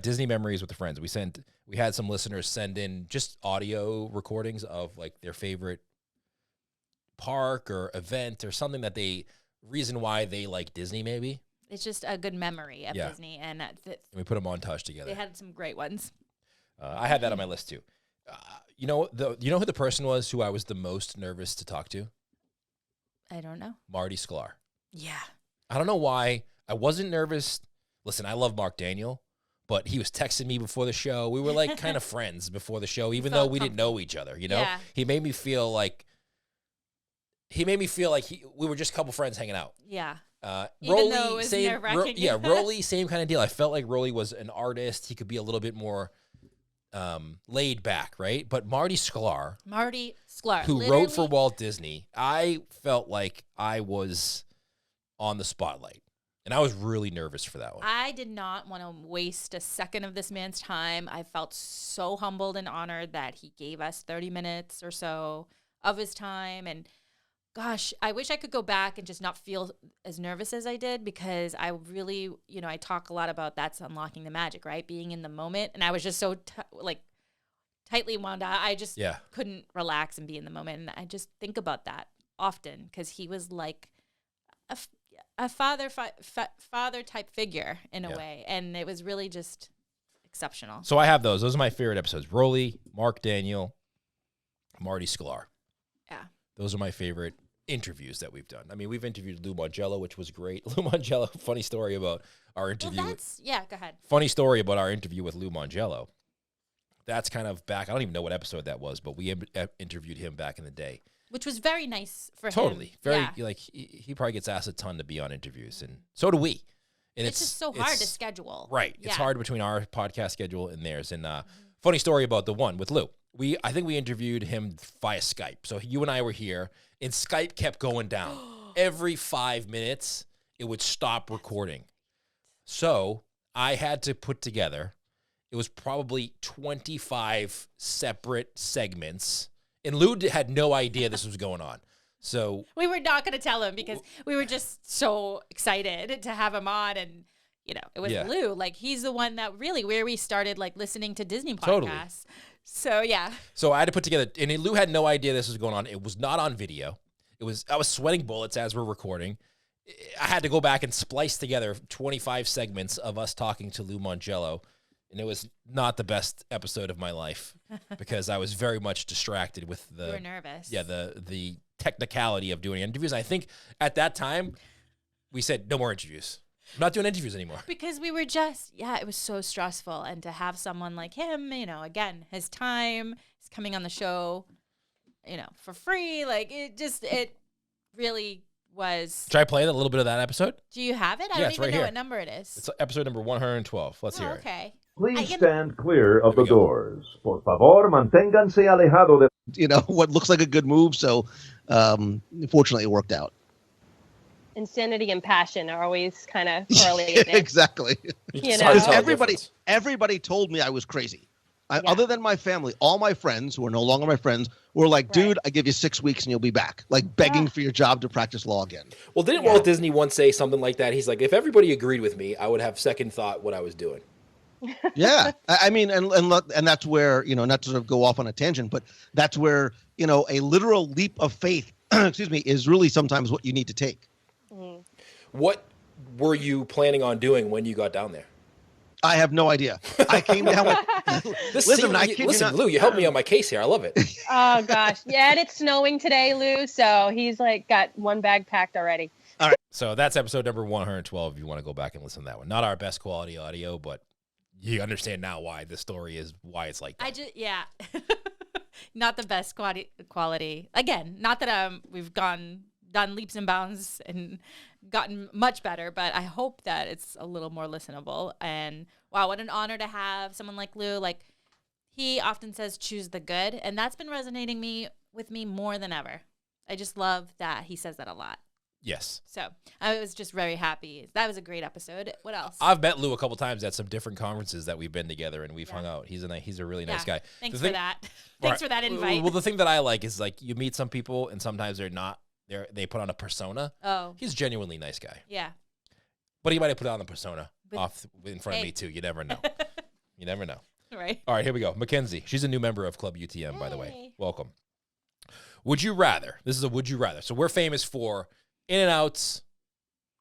Disney memories with the friends. We had some listeners send in just audio recordings of like their favorite park or event or something reason why they like Disney, maybe. It's just a good memory of Disney, and we put a montage together. They had some great ones. I had that on my list too. You know who the person was who I was the most nervous to talk to? I don't know. Marty Sklar. Yeah. I don't know why I wasn't nervous. Listen, I love Mark Daniel, but he was texting me before the show. We were like kind of friends before the show, even though we didn't know each other. Yeah. He made me feel like we were just a couple friends hanging out. Yeah. Even though it was nerve-wracking. Rolly, same kind of deal. I felt like Rolly was an artist. He could be a little bit more laid back, right? But Marty Sklar, who wrote for Walt Disney, I felt like I was on the spotlight. And I was really nervous for that one. I did not want to waste a second of this man's time. I felt so humbled and honored that he gave us 30 minutes or so of his time. And gosh, I wish I could go back and just not feel as nervous as I did, because I really, I talk a lot about that's unlocking the magic, right? Being in the moment. And I was just so tightly wound up. I just couldn't relax and be in the moment. And I just think about that often, because he was like a father type figure in a way. And it was really just exceptional. So I have those. Those are my favorite episodes. Rolly, Mark Daniel, Marty Sklar. Yeah. Those are my favorite interviews that we've done. I mean, we've interviewed Lou Mongello, which was great. Lou Mongello, funny story about our interview. Well, go ahead. Funny story about our interview with Lou Mongello. That's kind of back. I don't even know what episode that was, but we interviewed him back in the day. Which was very nice for him. Totally. Very, he probably gets asked a ton to be on interviews, and so do we. And it's just so hard to schedule. Right. It's hard between our podcast schedule and theirs. And funny story about the one with Lou. I think we interviewed him via Skype. So you and I were here, and Skype kept going down. Every 5 minutes, it would stop recording. So I had to put together, it was probably 25 separate segments. And Lou had no idea this was going on. So we were not going to tell him, because we were just so excited to have him on. And, it was Lou. Like, he's the one that really, where we started, listening to Disney podcasts. Totally. So, yeah. So I had to put together, and Lou had no idea this was going on. It was not on video. I was sweating bullets as we're recording. I had to go back and splice together 25 segments of us talking to Lou Mongello. And it was not the best episode of my life, because I was very much distracted with You were nervous. Yeah, the technicality of doing interviews. I think at that time we said no more interviews. I'm not doing interviews anymore. Because we were just, it was so stressful. And to have someone like him, again, his time, he's coming on the show, for free. It really was. Should I play a little bit of that episode? Do you have it? I don't even know what number it is. It's episode number 112. Let's hear it. Okay. Please stand clear of the doors. Por favor, manténganse alejado de... what looks like a good move. So, fortunately, it worked out. Insanity and passion are always kind of correlated. Exactly. Everybody told me I was crazy. Other than my family, all my friends, who are no longer my friends, were like, dude, I give you 6 weeks and you'll be back. Like, begging for your job to practice law again. Well, didn't Walt Disney once say something like that? He's like, if everybody agreed with me, I would have second thought what I was doing. Yeah. I mean, and that's where, not to sort of go off on a tangent, but that's where, a literal leap of faith, is really sometimes what you need to take. Mm. What were you planning on doing when you got down there? I have no idea. I came down with... Listen, Lou, you helped me on my case here. I love it. Oh, gosh. Yeah, and it's snowing today, Lou, so he's, got one bag packed already. All right. So that's episode number 112 if you want to go back and listen to that one. Not our best quality audio, but you understand now why the story is, why it's like that. Not the best quality. Again, not that we've done leaps and bounds and gotten much better, but I hope that it's a little more listenable. And wow, what an honor to have someone like Lou. He often says, choose the good. And that's been resonating with me more than ever. I just love that he says that a lot. Yes. So I was just very happy. That was a great episode. What else? I've met Lou a couple times at some different conferences that we've been together and we've hung out. He's a really nice guy. Thanks for that. Thanks for that invite. Well, the thing that I like is you meet some people and sometimes they're not. They put on a persona. Oh. He's a genuinely nice guy. Yeah. But he might have put on the persona in front of me too. You never know. You never know. Right. All right, here we go. Mackenzie. She's a new member of Club UTM, by the way. Welcome. Would you rather? This is a would you rather. So we're famous for in and outs,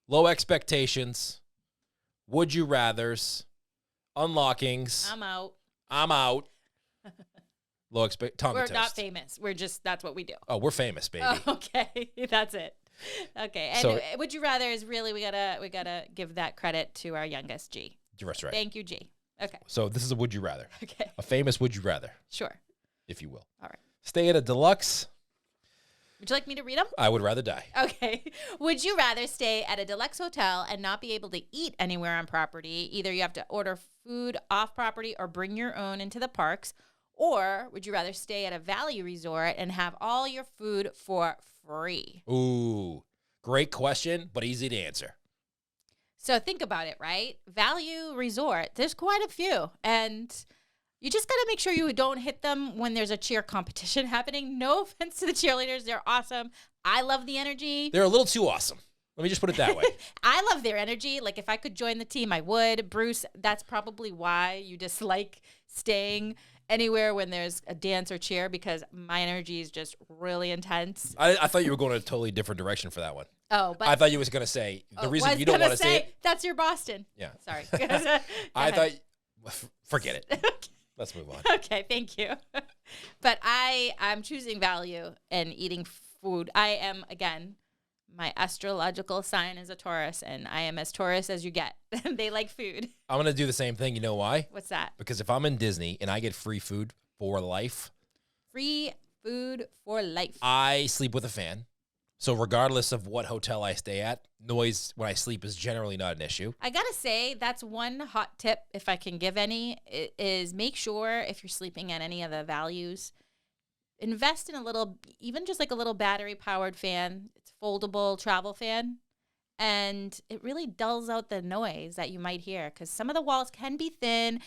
low expectations, would you rathers, unlockings. I'm out. Low Tonga We're toast. not famous. That's what we do. Oh, we're famous, baby. Oh, okay. That's it. Okay. And So- would you rather is really, we gotta give that credit to our youngest G. That's right. Thank you, G. Okay. So this is a would you rather. Okay. A famous would you rather, Sure. if you will. All right. Stay at a deluxe Would you like me to read them? I would rather die. Okay. Would you rather stay at a deluxe hotel and not be able to eat anywhere on property? Either you have to order food off property or bring your own into the parks. Or would you rather stay at a value resort and have all your food for free? Ooh, great question, but easy to answer. So think about it, right? Value resort, there's quite a few. And you just got to make sure you don't hit them when there's a cheer competition happening. No offense to the cheerleaders. They're awesome. I love the energy. They're a little too awesome. Let me just put it that way. I love their energy. Like, if I could join the team, I would. Bruce, that's probably why you dislike staying anywhere when there's a dance or cheer, because my energy is just really intense. I thought you were going in a totally different direction for that one. Oh, but I thought you was going to say the reason you don't want to say it. That's your Boston. Yeah. Sorry. I thought, forget it. Let's move on. Okay, thank you. But I'm choosing value and eating food. I am, again, my astrological sign is a Taurus, and I am as Taurus as you get. They like food. I'm going to do the same thing. You know why? What's that? Because if I'm in Disney and I get free food for life. Free food for life. I sleep with a fan. So regardless of what hotel I stay at, noise when I sleep is generally not an issue. I gotta say, that's one hot tip, if I can give any, is make sure if you're sleeping at any of the values, invest in a little, even just like a little battery-powered fan. It's foldable travel fan. And it really dulls out the noise that you might hear, because some of the walls can be thin.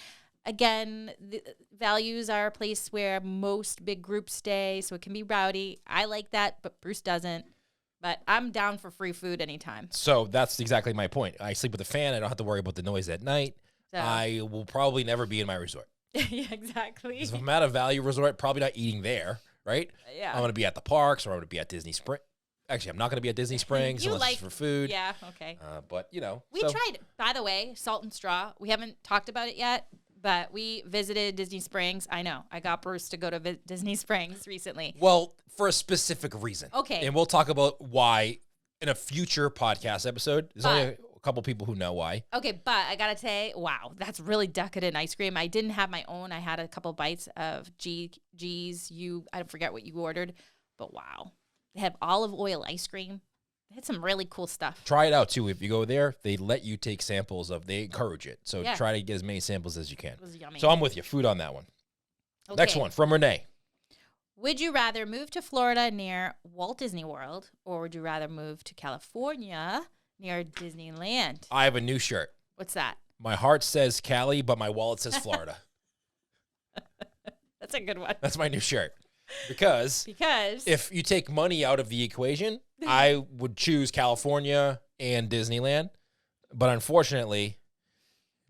Again, the values are a place where most big groups stay, so it can be rowdy. I like that, but Bruce doesn't. But I'm down for free food anytime. So that's exactly my point. I sleep with a fan. I don't have to worry about the noise at night. So. I will probably never be in my resort. Yeah, exactly. If I'm at a value resort, probably not eating there, right? Yeah. I'm going to be at the parks, or I'm going to be at Disney Springs. Actually, I'm not going to be at Disney Springs unless it's for food. Yeah, okay. But, you know. We tried, by the way, Salt and Straw. We haven't talked about it yet, but we visited Disney Springs. I know. I got Bruce to go to Disney Springs recently. Well, for a specific reason. Okay. And we'll talk about why in a future podcast episode. There's only a couple people who know why. Okay, but I got to say, wow, that's really decadent ice cream. I didn't have my own. I had a couple bites of G's. I forget what you ordered, but wow. They have olive oil ice cream. They had some really cool stuff. Try it out, too. If you go there, they let you take samples they encourage it. So Yeah. try to get as many samples as you can. It was yummy. So I'm with you. Food on that one. Okay. Next one from Renee. Would you rather move to Florida near Walt Disney World, or would you rather move to California near Disneyland? I have a new shirt. What's that? My heart says Cali, but my wallet says Florida. That's a good one. That's my new shirt. Because if you take money out of the equation, I would choose California and Disneyland. But unfortunately,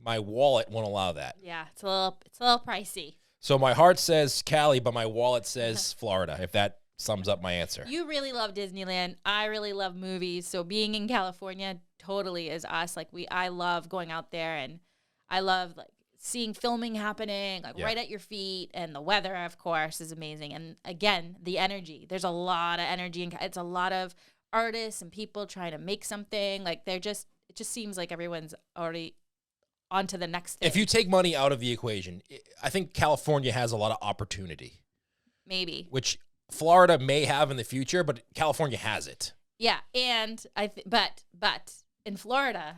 my wallet won't allow that. Yeah, it's a little pricey. So my heart says Cali, but my wallet says Florida, if that sums up my answer. You really love Disneyland. I really love movies. So being in California totally is us. Like I love going out there, and I love like seeing filming happening right at your feet, and the weather, of course, is amazing. And again, the energy. There's a lot of energy, and it's a lot of artists and people trying to make something. Like it just seems like everyone's already on to the next thing. If you take money out of the equation, I think California has a lot of opportunity. Maybe. Which Florida may have in the future, but California has it. Yeah, and but in Florida,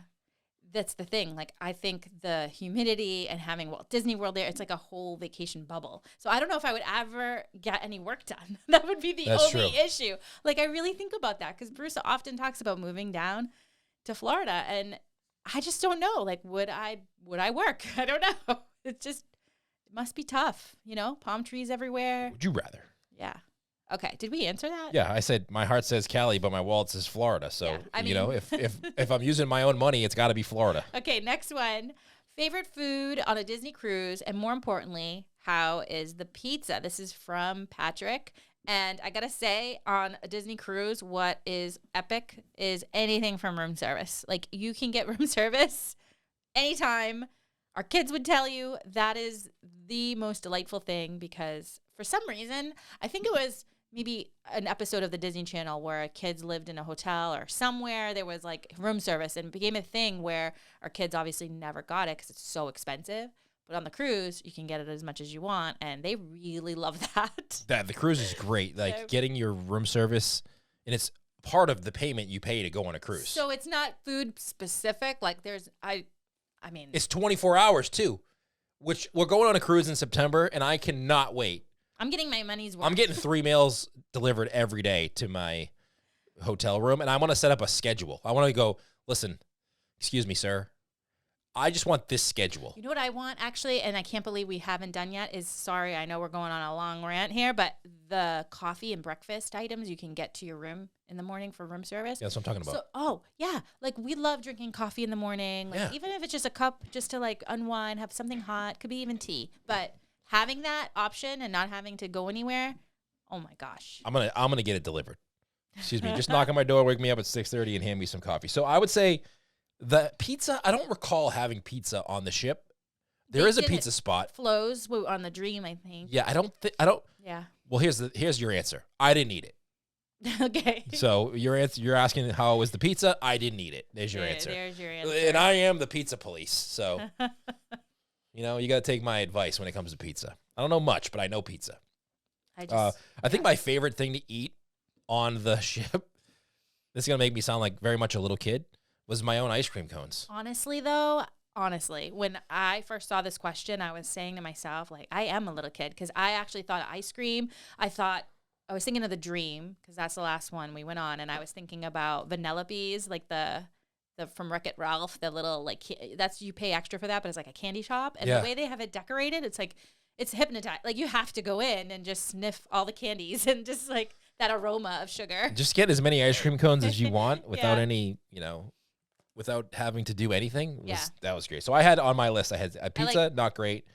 that's the thing. Like, I think the humidity and having Walt Disney World there, it's like a whole vacation bubble. So I don't know if I would ever get any work done. That would be the only issue. Like, I really think about that, because Bruce often talks about moving down to Florida, and I just don't know. Like, would I work? I don't know. It must be tough, palm trees everywhere. Would you rather? Yeah. Okay. Did we answer that? Yeah, I said my heart says Cali, but my wallet says Florida. So, yeah, I mean, if I'm using my own money, it's got to be Florida. Okay, next one. Favorite food on a Disney cruise, and more importantly, how is the pizza? This is from Patrick. And I got to say, on a Disney cruise, what is epic is anything from room service. Like, you can get room service anytime. Our kids would tell you that is the most delightful thing, because for some reason, I think it was maybe an episode of the Disney Channel where kids lived in a hotel or somewhere there was like room service, and it became a thing where our kids obviously never got it because it's so expensive. But on the cruise, you can get it as much as you want, and they really love that. The cruise is great. Like So- getting your room service, and it's part of the payment you pay to go on a cruise. So it's not food specific. Like I mean, It's 24 hours too, which we're going on a cruise in September, and I cannot wait. I'm getting my money's worth. I'm getting 3 meals delivered every day to my hotel room, and I want to set up a schedule. I want to go, listen, excuse me, sir. I just want this schedule. You know what I want, actually, and I can't believe we haven't done yet, is, sorry, I know we're going on a long rant here, but the coffee and breakfast items you can get to your room in the morning for room service. Yeah, that's what I'm talking about. So, yeah. Like, we love drinking coffee in the morning. Like, Yeah. even if it's just a cup just to, like, unwind, have something hot. Could be even tea. But having that option and not having to go anywhere, oh, my gosh. I'm gonna get it delivered. Excuse me. Just knock on my door, wake me up at 6:30, and hand me some coffee. So I would say the pizza, I don't recall having pizza on the ship. There They is a did pizza it. spot. Flows on the Dream, I think. Yeah, I don't. Yeah. Well, here's your answer. I didn't eat it. Okay. So your answer, you're asking how was the pizza? I didn't eat it. There's your answer. There's your answer. And I am the pizza police. So, you got to take my advice when it comes to pizza. I don't know much, but I know pizza. I think my favorite thing to eat on the ship, this is going to make me sound like very much a little kid, was my own ice cream cones. Honestly, when I first saw this question, I was saying to myself, like, I am a little kid, because I actually thought ice cream. I was thinking of the Dream, because that's the last one we went on, and I was thinking about Vanellope's, like the from Wreck-It Ralph, the little, like, that's, you pay extra for that, but it's like a candy shop, and Yeah. the way they have it decorated, it's like, it's hypnotized. Like, you have to go in and just sniff all the candies and just, like, that aroma of sugar. Just get as many ice cream cones as you want without Yeah. any, without having to do anything. Yeah. That was great. So I had on my list, I had a pizza, like- not great.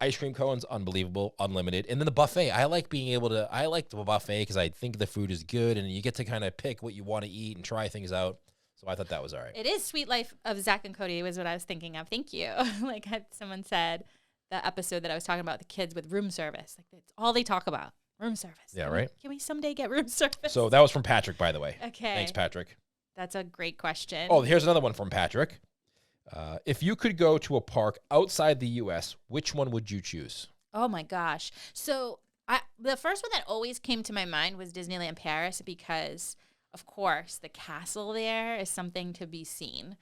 Ice cream cones, unbelievable, unlimited. And then the buffet. I like the buffet because I think the food is good and you get to kind of pick what you want to eat and try things out. So I thought that was all right. It is Sweet Life of Zach and Cody was what I was thinking of. Thank you. Like someone said, the episode that I was talking about, the kids with room service. Like, that's all they talk about, room service. Yeah, I'm right? like, can we someday get room service? So that was from Patrick, by the way. Okay. Thanks, Patrick. That's a great question. Oh, here's another one from Patrick. If you could go to a park outside the U.S., which one would you choose? Oh my gosh. So the first one that always came to my mind was Disneyland Paris, because, of course, the castle there is something to be seen.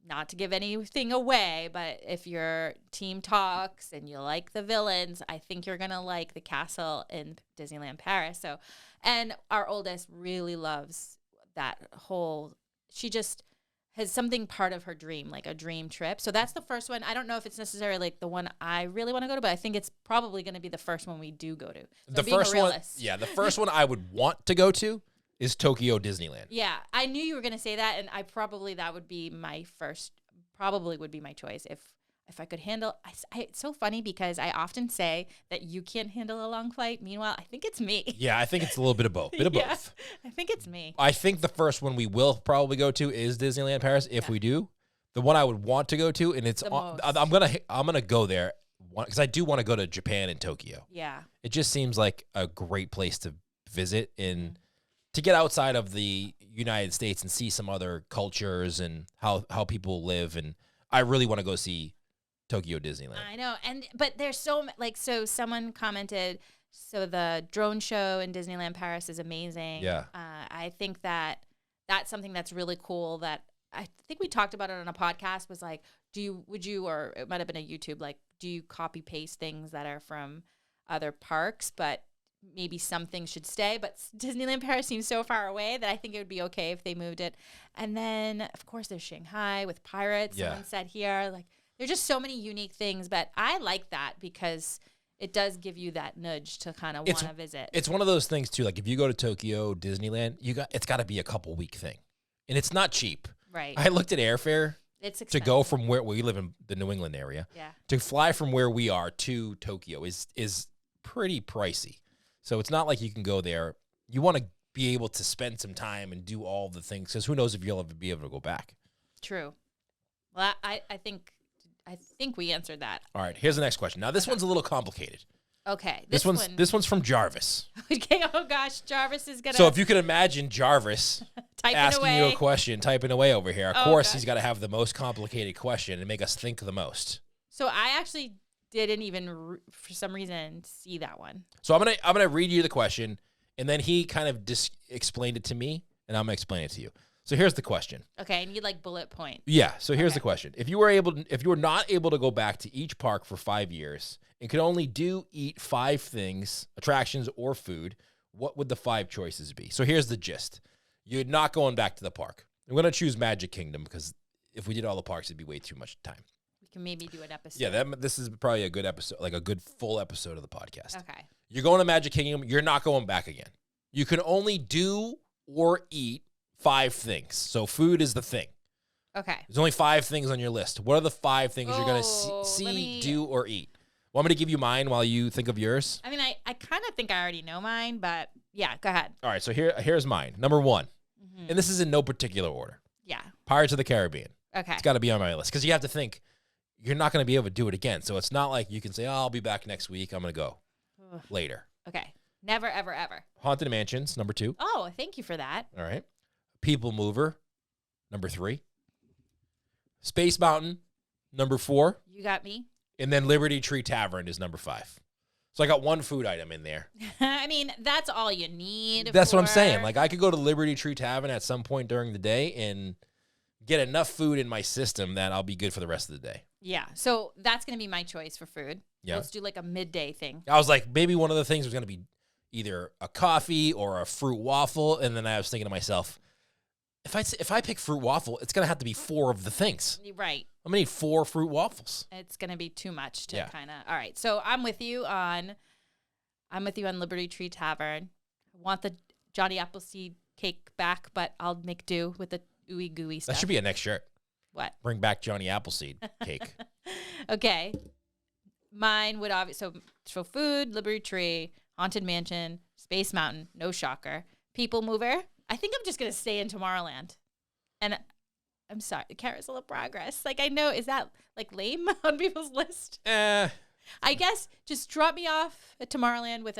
Not to give anything away, but if your team talks and you like the villains, I think you're going to like the castle in Disneyland Paris. So, and our oldest really loves that whole, she just has something part of her dream, like a dream trip. So that's the first one. I don't know if it's necessarily like the one I really want to go to, but I think it's probably going to be the first one we do go to. So The being a first one, realist. yeah, the first one I would want to go to is Tokyo Disneyland. Yeah, I knew you were going to say that, and that would be my first, probably would be my choice if I could handle. It's so funny because I often say that you can't handle a long flight. Meanwhile, I think it's me. Yeah, I think it's a little bit of both. Yeah, Both. I think it's me. I think the first one we will probably go to is Disneyland Paris if we do. The one I would want to go to, and it's The on, most. I'm gonna go there because I do want to go to Japan and Tokyo. Yeah. It just seems like a great place to visit and to get outside of the United States and see some other cultures and how people live. And I really want to go see Tokyo Disneyland. I know. But there's so someone commented, so the drone show in Disneyland Paris is amazing. Yeah. I think that's something that's really cool that I think we talked about it on a podcast, was like, would you, or it might have been a YouTube, like, do you copy paste things that are from other parks, but maybe some things should stay, but Disneyland Paris seems so far away that I think it would be okay if they moved it. And then, of course, there's Shanghai with pirates. Yeah. Someone said here, like, there's just so many unique things, but I like that because it does give you that nudge to kind of want to visit. It's one of those things too. Like if you go to Tokyo Disneyland, it's got to be a couple week thing, and it's not cheap. Right. I looked at airfare. It's to expensive. go from where we live in the New England area. Yeah. To fly from where we are to Tokyo is pretty pricey. So it's not like you can go there. You want to be able to spend some time and do all the things, because who knows if you'll ever be able to go back. True. Well, I think we answered that. All right, here's the next question. Now this one's a little complicated. Okay. This one's from Jarvis. Okay. Oh gosh, Jarvis is gonna. So if you could imagine Jarvis typing asking away. you a question, typing away over here, of Oh, course gosh. he's got to have the most complicated question and make us think the most. So I actually didn't even, for some reason, see that one. So I'm gonna read you the question, and then he kind of explained it to me, and I'm gonna explain it to you. So here's the question. Okay, I need like bullet points. Yeah. So here's the question: if you were not able to go back to each park for 5 years and could only eat 5 things, attractions or food, what would the 5 choices be? So here's the gist: you're not going back to the park. I'm gonna choose Magic Kingdom because if we did all the parks, it'd be way too much time. We can maybe do an episode. Yeah, this is probably a good episode, like a good full episode of the podcast. Okay. You're going to Magic Kingdom. You're not going back again. You can only do or eat 5 things. So food is the thing. Okay. There's only 5 things on your list. What are the 5 things you're going to see, do, or eat? Want me to give you mine while you think of yours? I mean, I kind of think I already know mine, but yeah, go ahead. All right, so here's mine. Number 1, and this is in no particular order. Yeah. Pirates of the Caribbean. Okay. It's got to be on my list because you have to think you're not going to be able to do it again. So it's not like you can say, oh, I'll be back next week. I'm going to go later. Okay. Never, ever, ever. Haunted Mansions, number 2. Oh, thank you for that. All right. People Mover, number 3. Space Mountain, number 4. You got me. And then Liberty Tree Tavern is number 5. So I got 1 food item in there. I mean, that's all you need. That's what I'm saying. Like I could go to Liberty Tree Tavern at some point during the day and get enough food in my system that I'll be good for the rest of the day. Yeah. So that's going to be my choice for food. Yeah. Let's do like a midday thing. I was like, maybe one of the things was going to be either a coffee or a fruit waffle. And then I was thinking to myself, if I pick fruit waffle, it's going to have to be 4 of the things. Right. I'm going to need 4 fruit waffles. It's going to be too much to kind of. All right. So I'm with you on Liberty Tree Tavern. I want the Johnny Appleseed cake back, but I'll make do with the ooey gooey stuff. That should be a next shirt. What? Bring back Johnny Appleseed cake. Okay. Mine would obviously, so food, Liberty Tree, Haunted Mansion, Space Mountain, no shocker. People Mover. I think I'm just going to stay in Tomorrowland. And I'm sorry, Carousel of Progress. Like, I know, is that like lame on people's list? I guess just drop me off at Tomorrowland with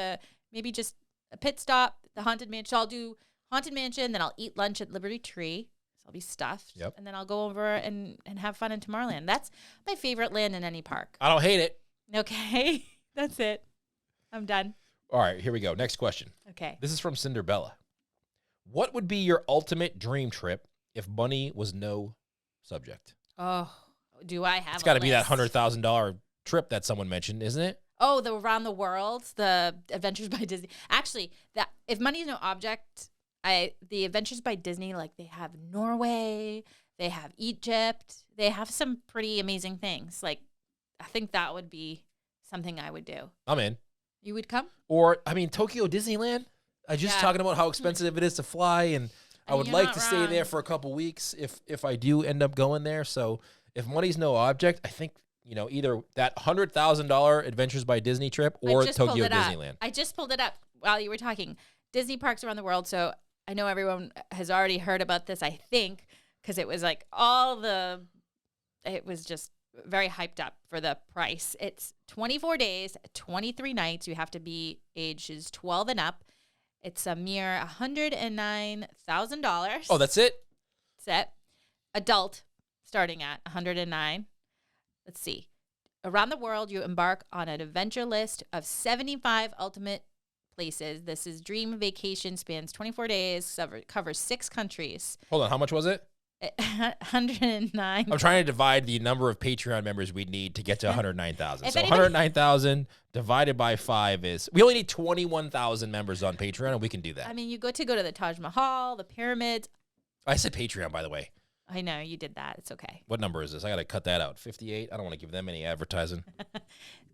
maybe just a pit stop, the Haunted Mansion. So I'll do Haunted Mansion, then I'll eat lunch at Liberty Tree. So I'll be stuffed. Yep. And then I'll go over and have fun in Tomorrowland. That's my favorite land in any park. I don't hate it. Okay. That's it. I'm done. All right, here we go. Next question. Okay. This is from Cinderella. What would be your ultimate dream trip if money was no subject? Oh, do I have It's got to be that list? $100,000 trip that someone mentioned, isn't it? Oh, the Around the World, the Adventures by Disney. Actually, that if money is no object, the Adventures by Disney, like they have Norway, they have Egypt, they have some pretty amazing things. Like, I think that would be something I would do. I'm in. You would come? Or, I mean, Tokyo Disneyland. I just talking about how expensive it is to fly, and I would like to stay there for a couple weeks if I do end up going there. So if money's no object, I think, either that $100,000 Adventures by Disney trip or Tokyo Disneyland. I just pulled it up while you were talking. Disney parks around the world. So I know everyone has already heard about this, I think, because it was like it was just very hyped up for the price. It's 24 days, 23 nights. You have to be ages 12 and up. It's a mere $109,000. Oh, that's it? Set. Adult, starting at $109,000. Let's see. Around the world, you embark on an adventure list of 75 ultimate places. This is Dream Vacation, spans 24 days, covers 6 countries. Hold on, how much was it? 109. I'm trying to divide the number of Patreon members we need to get to 109,000. So 109,000 divided by 5 is, we only need 21,000 members on Patreon, and we can do that. I mean, you go to the Taj Mahal, the pyramids. I said Patreon, by the way. I know, you did that. It's okay. What number is this? I got to cut that out. 58. I don't want to give them any advertising.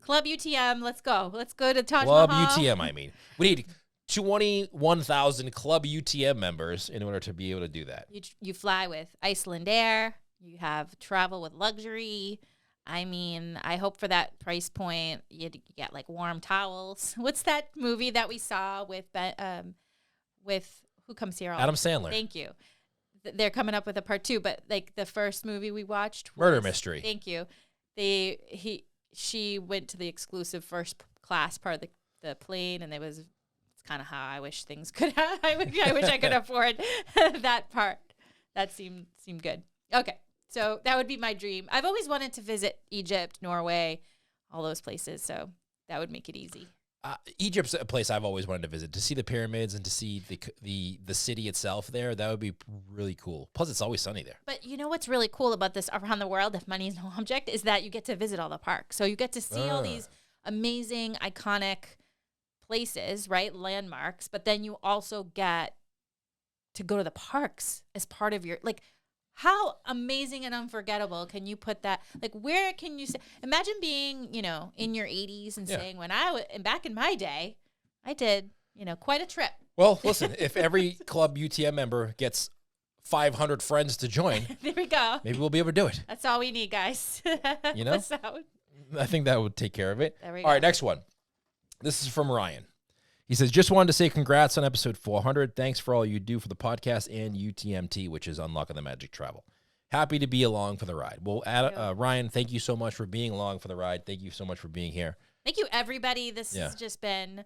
Club UTM, let's go. Let's go to Taj Mahal. Club UTM, I mean. We need 21,000 Club UTM members in order to be able to do that. You fly with Iceland Air. You have travel with luxury. I mean, I hope for that price point, you get like warm towels. What's that movie that we saw with who comes here? Adam Sandler. Thank you. They're coming up with a part 2, but like the first movie we watched, Murder Mystery. Thank you. She went to the exclusive first class part of the plane, and it's kind of how I wish things could. I wish I could afford that part. That seemed good. Okay, So that would be my dream. I've always wanted to visit Egypt, Norway, all those places. So that would make it easy. Egypt's a place I've always wanted to visit, to see the pyramids and to see the city itself there. That would be really cool. Plus, it's always sunny there. But you know what's really cool about this around the world, if money is no object, is that you get to visit all the parks. So you get to see all these amazing, iconic places, right? Landmarks. But then you also get to go to the parks as part of your, like, how amazing and unforgettable can you put that? Like, where can you say? Imagine being, in your 80s and saying, and back in my day, I did, quite a trip. Well, listen, if every Club UTM member gets 500 friends to join, there we go. Maybe we'll be able to do it. That's all we need, guys. I think that would take care of it. There we All go. right, next one. This is from Ryan. He says, just wanted to say congrats on episode 400. Thanks for all you do for the podcast and UTMT, which is Unlocking the Magic Travel. Happy to be along for the ride. Well, Ryan, thank you so much for being along for the ride. Thank you so much for being here. Thank you, everybody. This has just been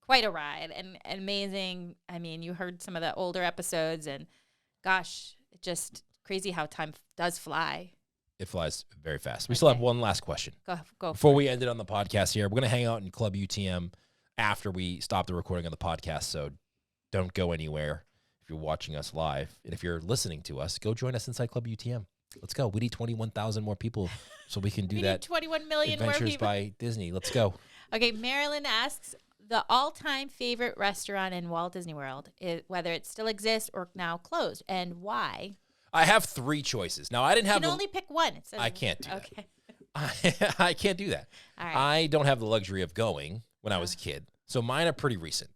quite a ride and amazing. I mean, you heard some of the older episodes, and gosh, it's just crazy how time does fly. It flies very fast. We still have one last question. Go before we end it on the podcast here. We're going to hang out in Club UTM after we stop the recording of the podcast, so don't go anywhere if you're watching us live. And if you're listening to us, go join us inside Club UTM. Let's go. We need 21,000 more people so we can do that. 21 million more Adventures people. by Disney. Let's go. Okay, Marilyn asks, the all-time favorite restaurant in Walt Disney World, whether it still exists or now closed, and why? I have three choices. Now, I didn't have You can only pick one. I can't do okay. that. I can't do that. All right. I don't have the luxury of going when I was a kid. So mine are pretty recent.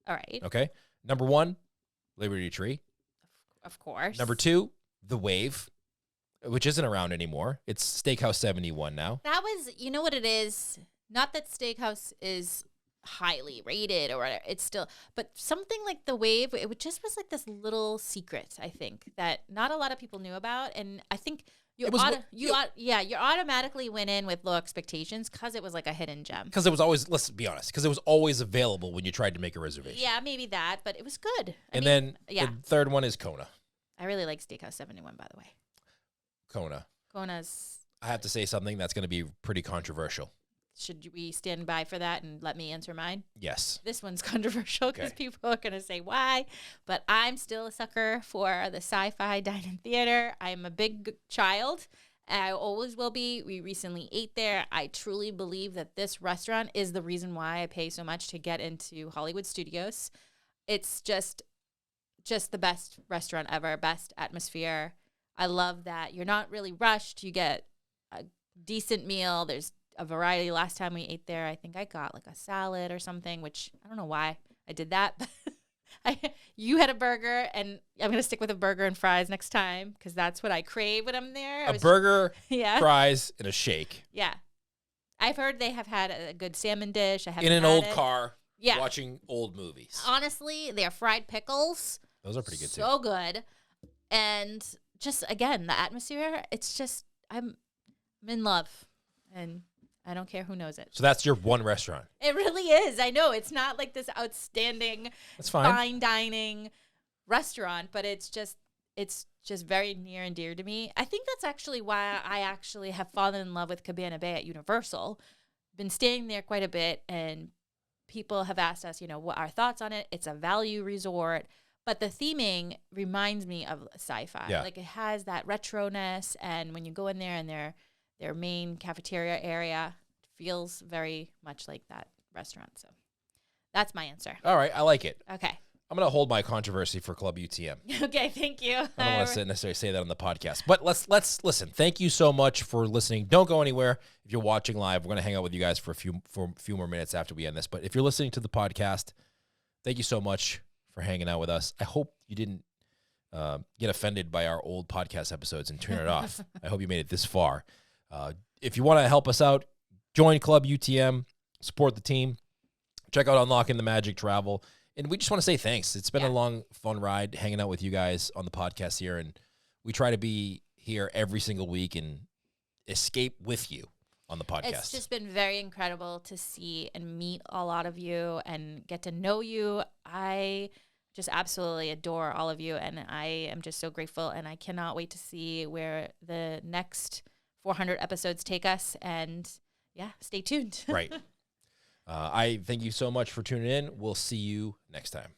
All right. Okay. Number 1, Liberty Tree. Of course. Number 2, The Wave, which isn't around anymore. It's Steakhouse 71 now. That was, you know what it is? Not that Steakhouse is highly rated or whatever. It's still, but something like The Wave, it just was like this little secret, I think, that not a lot of people knew about. And I think you automatically went in with low expectations because it was like a hidden gem. Because it was always, let's be honest, because it was always available when you tried to make a reservation. Yeah, maybe that, but it was good. The third one is Kona. I really like Steakhouse 71, by the way. Kona's. I have to say something that's going to be pretty controversial. Should we stand by for that and let me answer mine? Yes. This one's controversial because people are going to say why, but I'm still a sucker for the sci-fi dine-in theater. I'm a big child. I always will be. We recently ate there. I truly believe that this restaurant is the reason why I pay so much to get into Hollywood Studios. It's just the best restaurant ever, best atmosphere. I love that you're not really rushed. You get a decent meal. There's a variety. Last time we ate there, I think I got like a salad or something, which I don't know why I did that. You had a burger, and I'm going to stick with a burger and fries next time because that's what I crave when I'm there. A burger, fries, and a shake. Yeah. I've heard they have had a good salmon dish. I haven't in an had old it. car, watching old movies. Honestly, their fried pickles. Those are pretty good too. So good. And just, again, the atmosphere, it's just, I'm in love. And I don't care who knows it. So that's your one restaurant. It really is. I know. It's not like this outstanding fine dining restaurant, but it's just very near and dear to me. I think that's actually why I actually have fallen in love with Cabana Bay at Universal. Been staying there quite a bit, and people have asked us, what our thoughts on it. It's a value resort, but the theming reminds me of sci-fi. Yeah. Like, it has that retroness, and when you go in there and their main cafeteria area feels very much like that restaurant. So that's my answer. All right. I like it. Okay. I'm going to hold my controversy for Club UTM. Okay. Thank you. I don't want to necessarily say that on the podcast, but let's listen. Thank you so much for listening. Don't go anywhere. If you're watching live, we're going to hang out with you guys for a few more minutes after we end this. But if you're listening to the podcast, thank you so much for hanging out with us. I hope you didn't get offended by our old podcast episodes and turn it off. I hope you made it this far. If you want to help us out, join Club UTM, support the team, check out Unlocking the Magic Travel. And we just want to say thanks. It's been a long, fun ride hanging out with you guys on the podcast here. And we try to be here every single week and escape with you on the podcast. It's just been very incredible to see and meet a lot of you and get to know you. I just absolutely adore all of you, and I am just so grateful, and I cannot wait to see where the next 400 episodes take us, and yeah, stay tuned. Right. I thank you so much for tuning in. We'll see you next time.